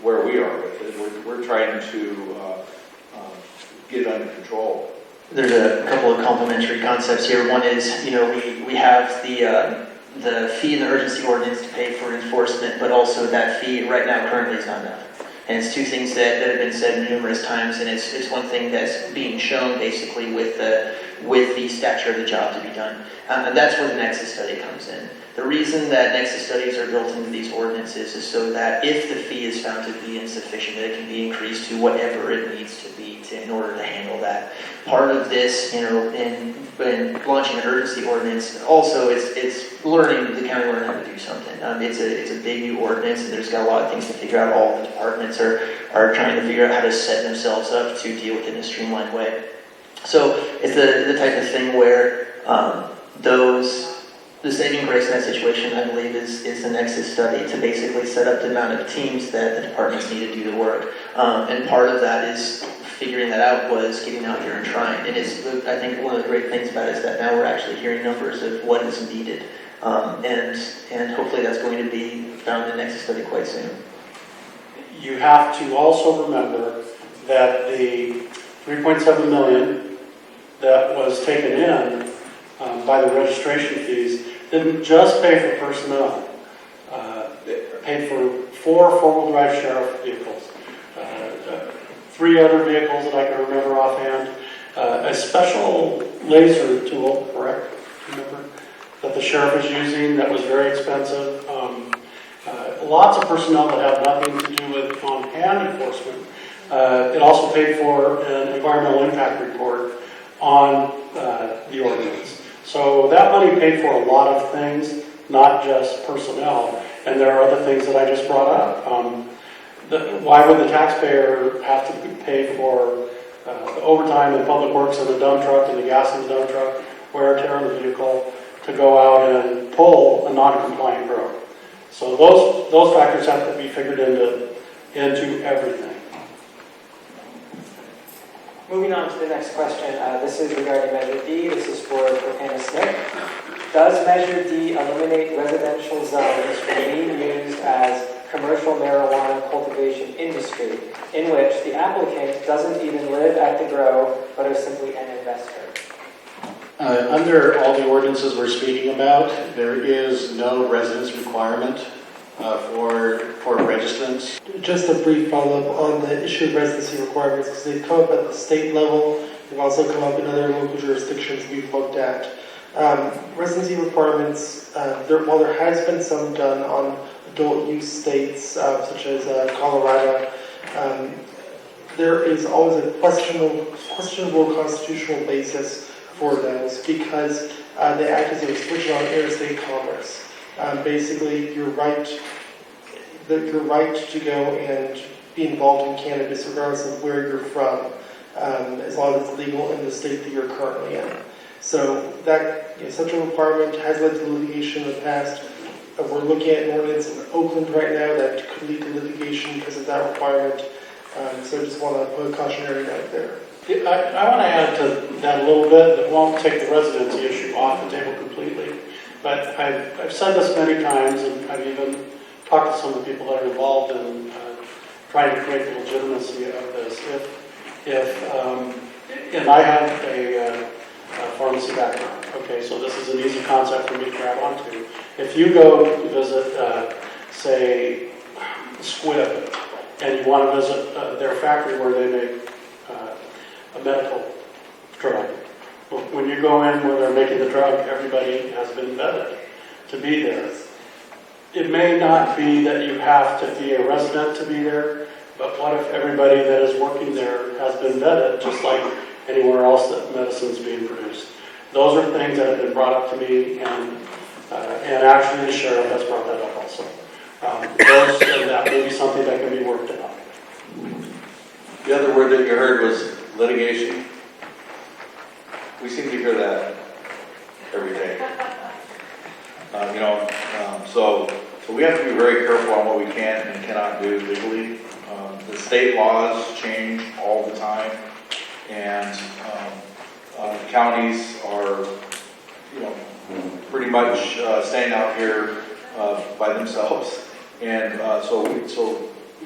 where we are with it. We're trying to get it under control. There's a couple of complementary concepts here. One is, we have the fee in the urgency ordinance to pay for enforcement, but also that fee right now currently is not enough. And it's two things that have been said numerous times, and it's one thing that's being shown basically with the stature of the job to be done. And that's where the nexus study comes in. The reason that nexus studies are built into these ordinances is so that if the fee is found to be insufficient, that it can be increased to whatever it needs to be in order to handle that. Part of this, in launching an urgency ordinance, also it's learning, the county learning how to do something. It's a big new ordinance, and there's got a lot of things to figure out. All the departments are trying to figure out how to set themselves up to deal with it in a streamlined way. So it's the type of thing where the saving grace in that situation, I believe, is the nexus study to basically set up the amount of teams that the departments need to do the work. And part of that is figuring that out was getting out there and trying. And I think one of the great things about it is that now we're actually hearing numbers of what is needed. And hopefully that's going to be found in the nexus study quite soon. You have to also remember that the 3.7 million that was taken in by the registration fees didn't just pay for personnel. It paid for 4 four-wheel drive sheriff vehicles, 3 other vehicles that I can remember offhand, a special laser tool, correct? Remember that the sheriff is using that was very expensive. Lots of personnel that have nothing to do with on-hand enforcement. It also paid for an environmental impact report on the ordinance. So that money paid for a lot of things, not just personnel. And there are other things that I just brought up. Why would the taxpayer have to pay for the overtime in public works in the dump truck and the gas in the dump truck, wear and tear on the vehicle, to go out and pull a non-compliant grow? So those factors have to be figured into everything. Moving on to the next question. This is regarding Measure D. This is for Hannah Smith. Does Measure D eliminate residential zones from being used as commercial marijuana cultivation industry, in which the applicant doesn't even live at the grow, but is simply an investor? Under all the ordinances we're speaking about, there is no residence requirement for registrants. Just a brief follow-up on the issue of residency requirements, because they've come up at the state level. They've also come up in other local jurisdictions we've looked at. Residency requirements, while there has been some done on adult use states, such as Colorado, there is always a questionable constitutional basis for those, because they act as a restriction on interstate commerce. Basically, your right to go and be involved in cannabis, regardless of where you're from, as long as it's legal in the state that you're currently in. So that such a requirement has led to litigation in the past. We're looking at an ordinance in Oakland right now that could lead to litigation because of that requirement. So I just want to put a cautionary note there. I want to add to that a little bit. It won't take the residency issue off the table completely. But I've said this many times, and I've even talked to some of the people that are involved in trying to create the legitimacy of this. And I have a pharmacy background. Okay, so this is an easy concept for me to grab onto. If you go to visit, say, Squibb, and you want to visit their factory where they make a medical drug, when you go in where they're making the drug, everybody has been vetted to be there. It may not be that you have to be a resident to be there, but what if everybody that is working there has been vetted, just like anywhere else that medicine's being produced? Those are things that have been brought up to me, and actually the sheriff has brought that up also. That may be something that can be worked out. The other word that you heard was litigation. We seem to hear that every day. So we have to be very careful on what we can and cannot do legally. The state laws change all the time, and counties are, pretty much staying out here by themselves. And so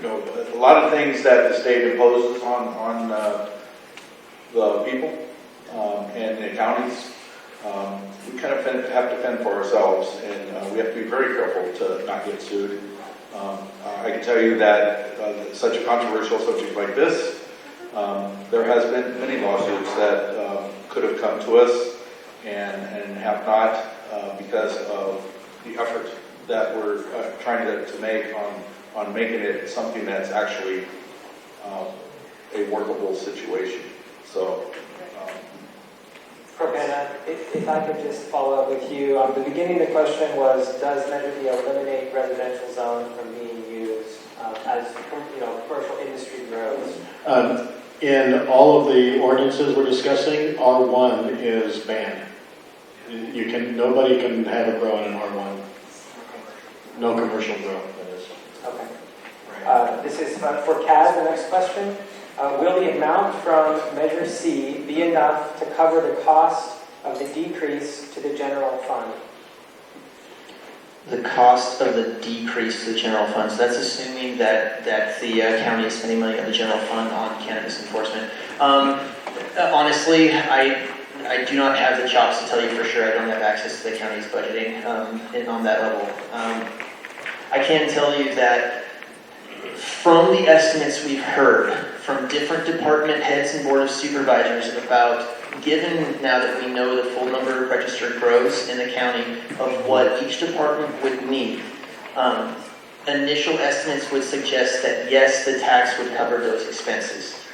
a lot of things that the state imposes on the people and the counties, we kind of have to fend for ourselves, and we have to be very careful to not get sued. I can tell you that such a controversial subject like this, there has been many lawsuits that could have come to us and have not, because of the effort that we're trying to make on making it something that's actually a workable situation. So, Propana, if I could just follow up with you. The beginning of the question was, does Measure D eliminate residential zones from being used as commercial industry grows? In all of the ordinances we're discussing, R1 is banned. Nobody can have a grow in an R1. No commercial grow, that is. Okay. This is for Kaz, the next question. Will the amount from Measure C be enough to cover the cost of the decrease to the general fund? The cost of the decrease to the general fund, so that's assuming that the county is spending money on the general fund on cannabis enforcement. Honestly, I do not have the chops to tell you for sure. I don't have access to the county's budgeting on that level. I can tell you that from the estimates we've heard from different department heads and board of supervisors about, given now that we know the full number of registered grows in the county of what each department would need, initial estimates would suggest that yes, the tax would cover those expenses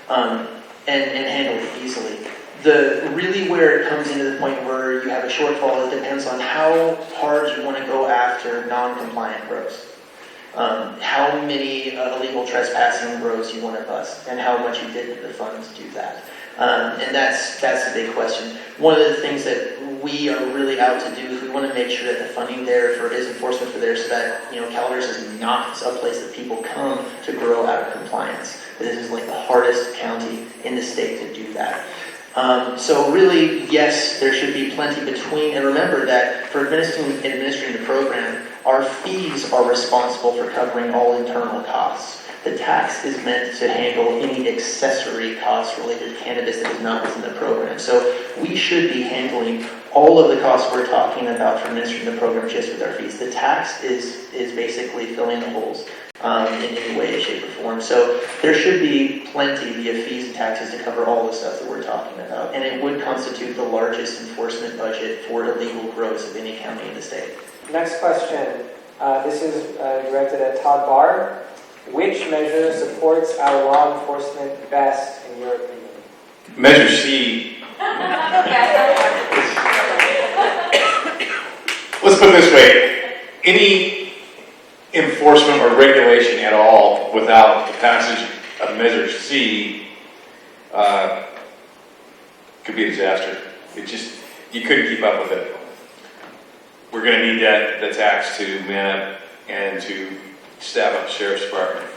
and handle it easily. Really where it comes into the point where you have a shortfall, it depends on how hard you want to go after non-compliant grows. How many illegal trespassing grows you want to bust, and how much you did with the funds to do that. And that's the big question. One of the things that we are really out to do is we want to make sure that the funding there for is enforcement for there, so that Calaveras is not a place that people come to grow out of compliance. This is like the hardest county in the state to do that. So really, yes, there should be plenty between, and remember that for administering the program, our fees are responsible for covering all internal costs. The tax is meant to handle any accessory costs related to cannabis that is not within the program. So we should be handling all of the costs we're talking about for administering the program just with our fees. The tax is basically filling the holes in any way, shape, or form. So there should be plenty via fees and taxes to cover all the stuff that we're talking about. And it would constitute the largest enforcement budget for illegal grows of any county in the state. Next question. This is directed at Todd Barr. Which measure supports our law enforcement best, in your opinion? Measure C. Let's put it this way. Any enforcement or regulation at all without the passage of Measure C could be a disaster. You couldn't keep up with it. We're going to need the tax to man up and to staff up the sheriff's department.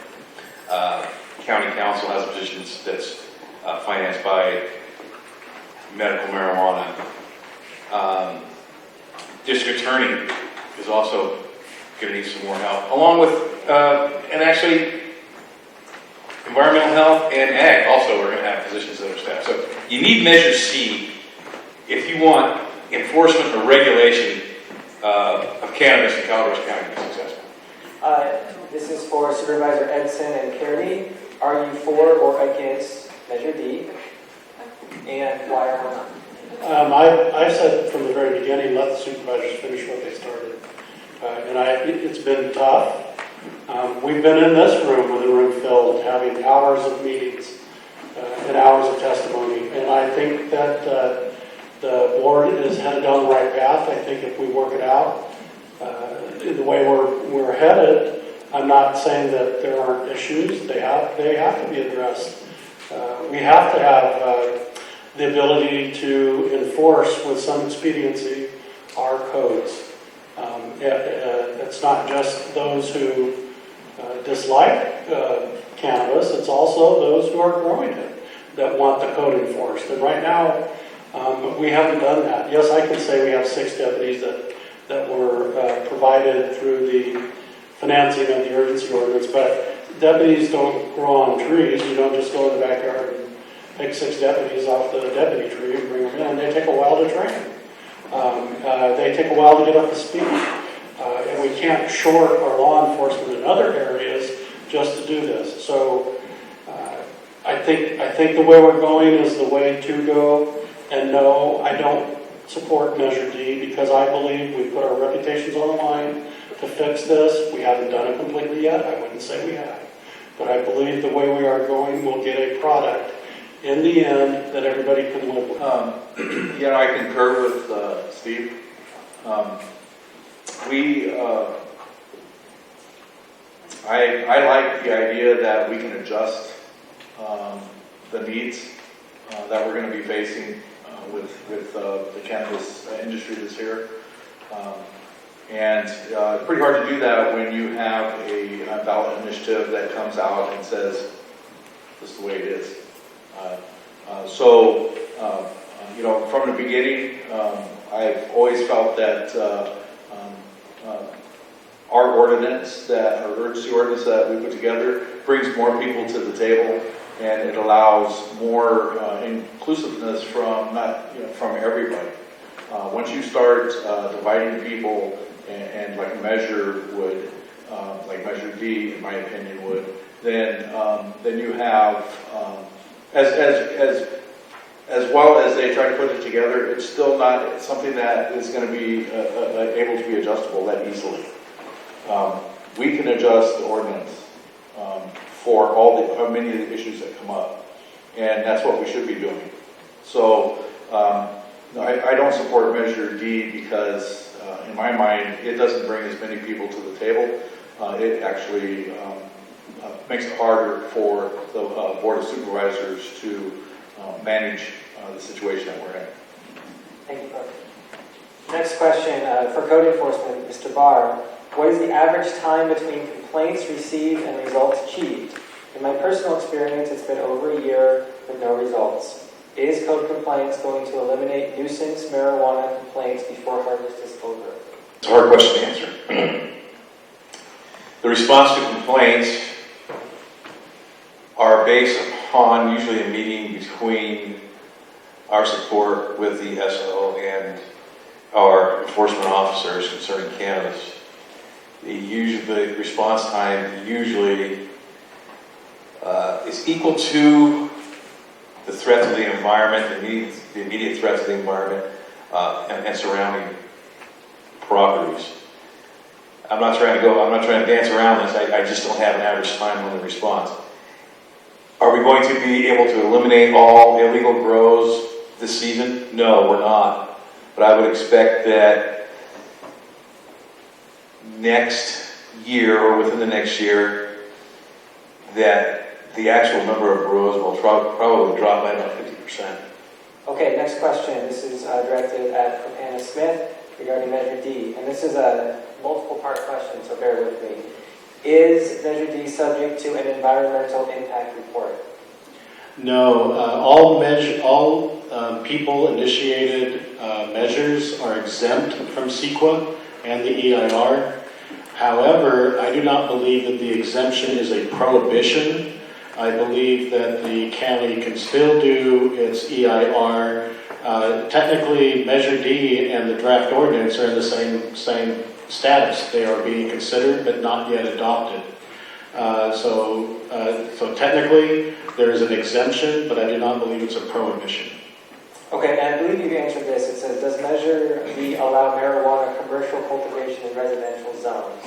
County council has positions that's financed by medical marijuana. District attorney is also going to need some more help, along with, and actually, environmental health and ag also are going to have positions that are staffed. So you need Measure C if you want enforcement or regulation of cannabis in Calaveras County to be successful. This is for Supervisor Edson and Kearney. Are you for or against Measure D? And why or why not? I've said from the very beginning, let the supervisors finish what they started. It's been tough. We've been in this room with the room filled, having hours of meetings and hours of testimony. And I think that the board is headed down the right path. I think if we work it out in the way we're headed, I'm not saying that there aren't issues. They have to be addressed. We have to have the ability to enforce with some expediency our codes. It's not just those who dislike cannabis, it's also those who are growing it that want the code enforced. And right now, we haven't done that. Yes, I can say we have 6 deputies that were provided through the financing of the urgency ordinance, but deputies don't grow on trees. You don't just go in the backyard and pick 6 deputies off the deputy tree and bring them in. They take a while to train. They take a while to get up to speed. And we can't short our law enforcement in other areas just to do this. So I think the way we're going is the way to go. And no, I don't support Measure D because I believe we put our reputations on the line to fix this. We haven't done it completely yet. I wouldn't say we have. but I believe the way we are going, we'll get a product in the end that everybody can live with. I concur with Steve. I like the idea that we can adjust the needs that we're going to be facing with the cannabis industry this year. And it's pretty hard to do that when you have a ballot initiative that comes out and says, this is the way it is. From the beginning, I've always felt that our ordinance, our urgency ordinance that we put together, brings more people to the table, and it allows more inclusiveness from everybody. Once you start dividing people, and like a measure would, like Measure D, in my opinion, would, then you have as well as they try to put it together, it's still not something that is going to be able to be adjustable that easily. We can adjust the ordinance for many of the issues that come up, and that's what we should be doing. So I don't support Measure D because, in my mind, it doesn't bring as many people to the table. It actually makes it harder for the Board of Supervisors to manage the situation that we're in. Thank you, Clark. Next question for code enforcement, Mr. Barr. What is the average time between complaints received and results achieved? In my personal experience, it's been over a year with no results. Is code compliance going to eliminate nuisance marijuana complaints before harvest is over? It's a hard question to answer. The response to complaints are based upon usually a meeting between our support with the SO and our enforcement officers concerning cannabis. The response time usually is equal to the threat to the environment, the immediate threat to the environment and surrounding properties. I'm not trying to dance around this. I just don't have an average time on the response. Are we going to be able to eliminate all illegal grows this season? No, we're not. But I would expect that next year or within the next year that the actual number of grows will probably drop by about 50%. Okay, next question. This is directed at Propana Smith regarding Measure D. And this is a multiple part question, so bear with me. Is Measure D subject to an environmental impact report? No, all people-initiated measures are exempt from CEQA and the EIR. However, I do not believe that the exemption is a prohibition. I believe that the county can still do its EIR. Technically, Measure D and the draft ordinance are in the same status. They are being considered but not yet adopted. So technically, there is an exemption, but I do not believe it's a prohibition. Okay, and I believe you've answered this. It says, does Measure D allow marijuana commercial cultivation in residential zones?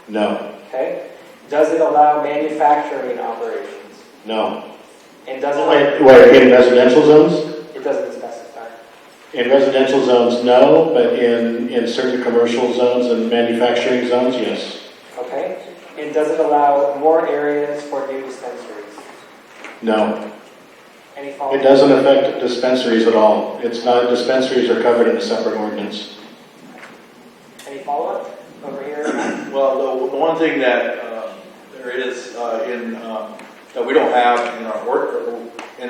No. Okay. Does it allow manufacturing operations? No. And does it... Wait, in residential zones? It doesn't specify. In residential zones, no, but in certain commercial zones and manufacturing zones, yes. Okay. And does it allow more areas for new dispensaries? No. Any follow-up? It doesn't affect dispensaries at all. It's not, dispensaries are covered in a separate ordinance. Any follow-up over here? Well, the one thing that there is that we don't have in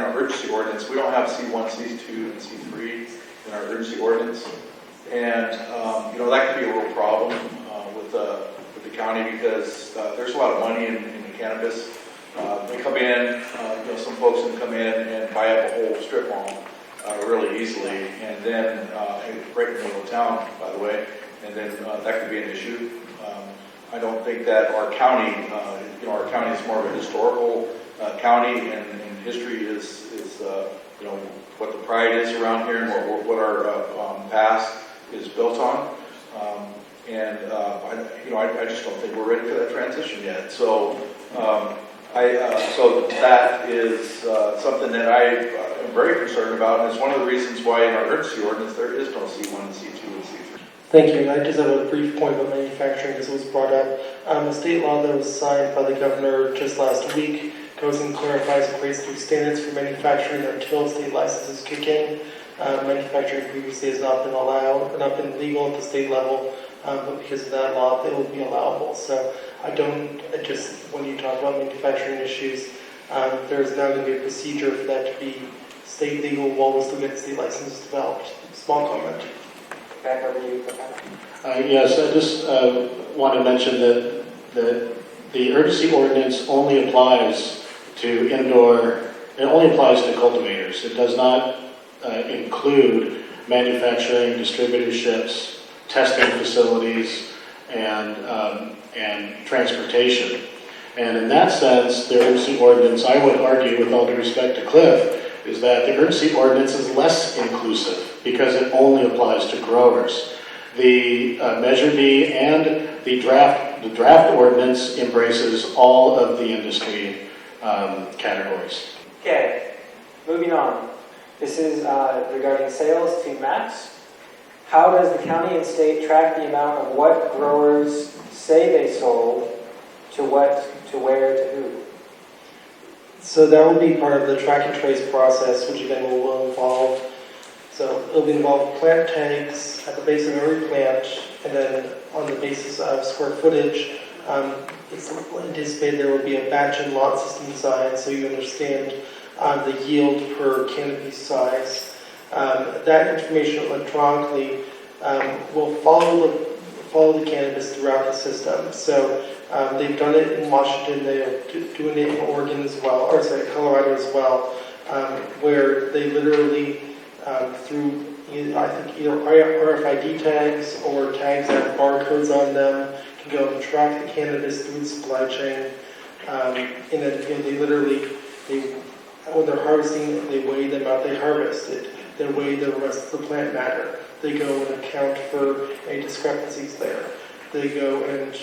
our urgency ordinance, we don't have C1, C2, and C3 in our urgency ordinance, and that could be a real problem with the county because there's a lot of money in cannabis. They come in, some folks can come in and buy up a whole strip mall really easily, and then right in the middle of town, by the way, and then that could be an issue. I don't think that our county, our county is more of a historical county, and history is what the pride is around here and what our past is built on. I just don't think we're ready for that transition yet. So So that is something that I am very concerned about, and it's one of the reasons why in our urgency ordinance there is no C1, C2, and C3. Thank you. I just have a brief point about manufacturing because it was brought up. The state law that was signed by the governor just last week goes and clarifies and creates new standards for manufacturing until state licenses kick in. Manufacturing previously has not been legal at the state level, but because of that law, it will be allowable. So when you talk about manufacturing issues, there's now going to be a procedure for that to be state legal while we still get state licenses developed. Small comment. Back over to you, Yes, I just want to mention that the urgency ordinance only applies to it only applies to cultivators. It does not include manufacturing, distributorships, testing facilities, and transportation. And in that sense, the urgency ordinance, I would argue, with all due respect to Cliff, is that the urgency ordinance is less inclusive because it only applies to growers. The Measure D and the draft ordinance embraces all of the industry categories. Okay, moving on. This is regarding sales to Max. How does the county and state track the amount of what growers say they sold to what, to where, to who? So that will be part of the track and trace process, which again will involve, so it'll involve plant tags at the base of every plant, and then on the basis of square footage, it's anticipated there will be a batch and lot system design, so you understand the yield per canopy size. That information electronically will follow the cannabis throughout the system. So they've done it in Washington, they're doing it in Oregon as well, Colorado as well, where they literally, through I think either RFID tags or tags that have barcodes on them, can go and track the cannabis through the supply chain. And then they literally, when they're harvesting, they weigh them out, they harvest it, they weigh the rest of the plant matter. They go and account for any discrepancies there. They go and,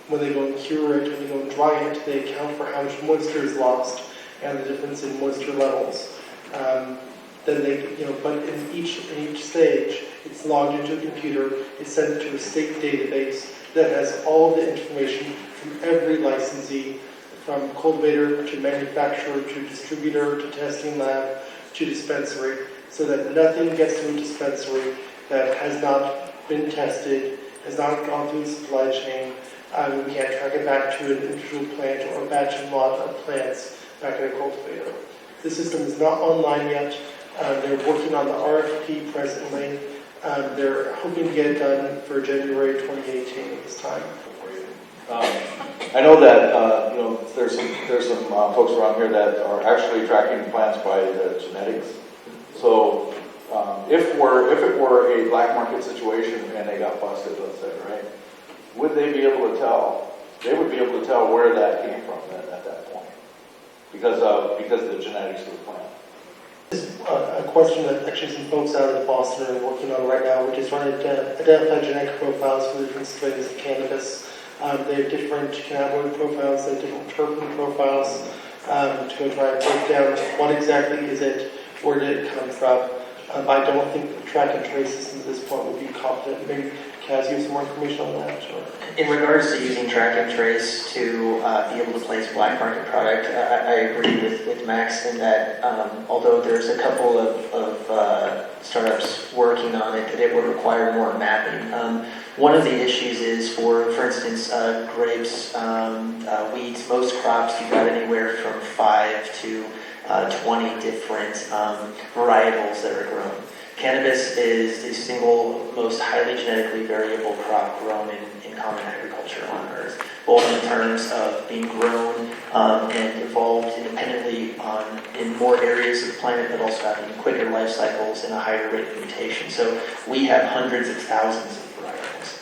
when they go and cure it, when they go and dry it, they account for how much moisture is lost and the difference in moisture levels. Then they, but in each stage, it's logged into a computer, it's sent to a state database that has all the information from every licensee, from cultivator to manufacturer to distributor to testing lab to dispensary, so that nothing gets to a dispensary that has not been tested, has not gone through the supply chain. We can't track it back to an individual plant or a batch and lot of plants back at a cultivator. The system is not online yet. They're working on the RFP presently. They're hoping to get it done for January 2018 at this time. I know that there's some folks around here that are actually tracking plants by the genetics. So if it were a black market situation and they got busted, let's say, right, would they be able to tell? They would be able to tell where that came from at that point because of the genetics of the plant. This is a question that actually some folks out of Boston are working on right now, which is trying to identify genetic profiles for different strains of cannabis. They have different cannabinoid profiles, they have different terpene profiles, to go try and break down what exactly is it, where did it come from. I don't think the track and trace system at this point would be competent. Maybe Kaz, you have some more information on that? Or? In regards to using track and trace to be able to place black market product, I agree with Max in that although there's a couple of startups working on it, that it would require more mapping. One of the issues is for instance, grapes, wheat, most crops, you've got anywhere from 5 to 20 different varietals that are grown. Cannabis is the single most highly genetically variable crop grown in common agriculture on Earth, both in terms of being grown and evolved independently in more areas of the planet, but also having quicker life cycles and a higher rate of mutation. So we have hundreds of thousands of varietals.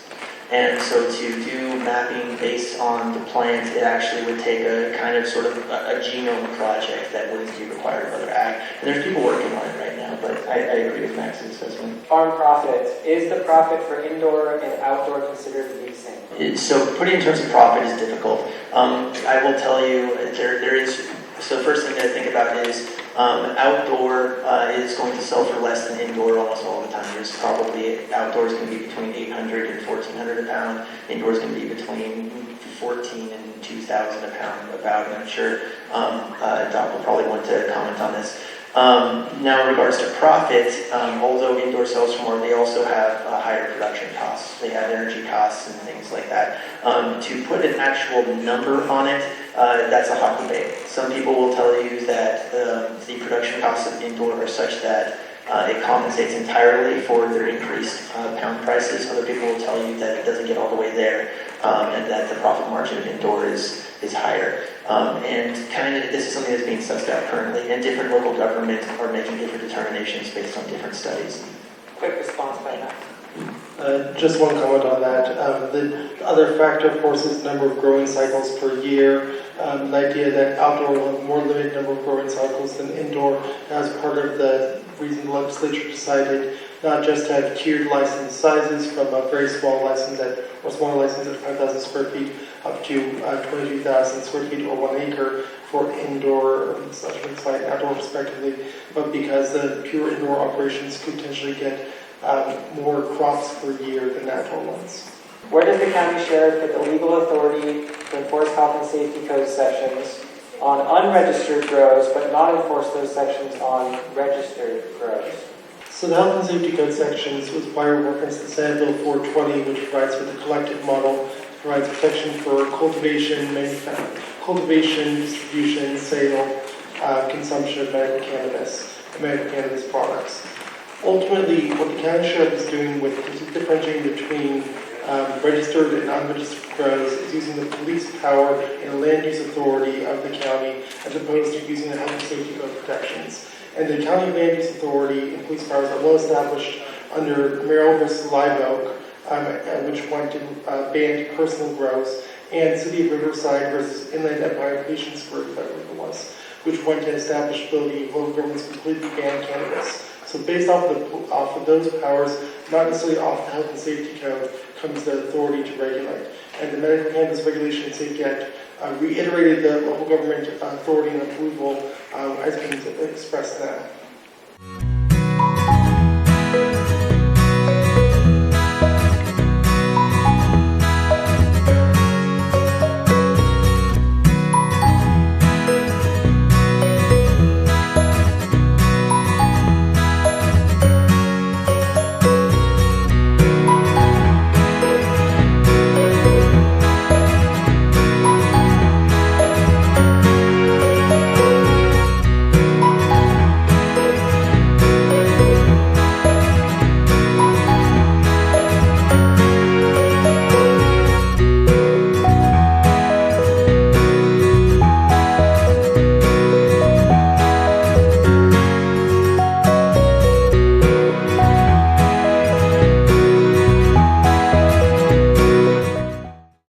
And so to do mapping based on the plant, it actually would take a kind of sort of a genome project that wouldn't be required of other ag. And there's people working on it right now, but I agree with Max's assessment. Farm profit, is the profit for indoor and outdoor considered to be the same? So putting in terms of profit is difficult. I will tell you, there is, so first thing to think about is outdoor is going to sell for less than indoor almost all the time. There's probably, outdoors going to be between 800 and 1,400 a pound. Indoors going to be between 14 and 2,000 a pound about, and I'm sure Doc will probably want to comment on this. Now in regards to profit, although indoor sells for more, they also have higher production costs. They have energy costs and things like that. To put an actual number on it, that's a hot debate. Some people will tell you that the production costs of indoor are such that it compensates entirely for their increased pound prices. Other people will tell you that it doesn't get all the way there, and that the profit margin of indoor is higher. And kind of this is something that's being sussed out currently, and different local governments are making different determinations based on different studies. Quick response by Matt. Just one comment on that. The other factor, of course, is the number of growing cycles per year. The idea that outdoor will have more limited number of growing cycles than indoor, as part of the reason the legislature decided not just to have tiered license sizes from a very small license or smaller license at 5,000 square feet up to 22,000 square feet or 1 acre for indoor site and outdoor respectively, but because the pure indoor operations could potentially get more crops per year than outdoor ones. Where does the county sheriff get the legal authority to enforce health and safety code sections on unregistered grows, but not enforce those sections on registered grows? So the health and safety code sections was prior reference to Senate Bill 420, which provides for the collective model, provides protection for cultivation, distribution, sale, consumption of medical cannabis products. Ultimately, what the county sheriff is doing with differentiating between registered and unregistered grows is using the police power and land use authority of the county as opposed to using the health and safety code protections. And the county land use authority and police powers are well established under Merrill versus Live Oak, which went to ban personal grows, and City of Riverside versus Inland Empire Patients Group, I believe it was, which went to establish ability of local governments completely ban cannabis. So based off of those powers, not necessarily off the health and safety code, comes the authority to regulate. And the Medical Cannabis Regulation and Safety Act reiterated the local government authority and approval as being expressed now.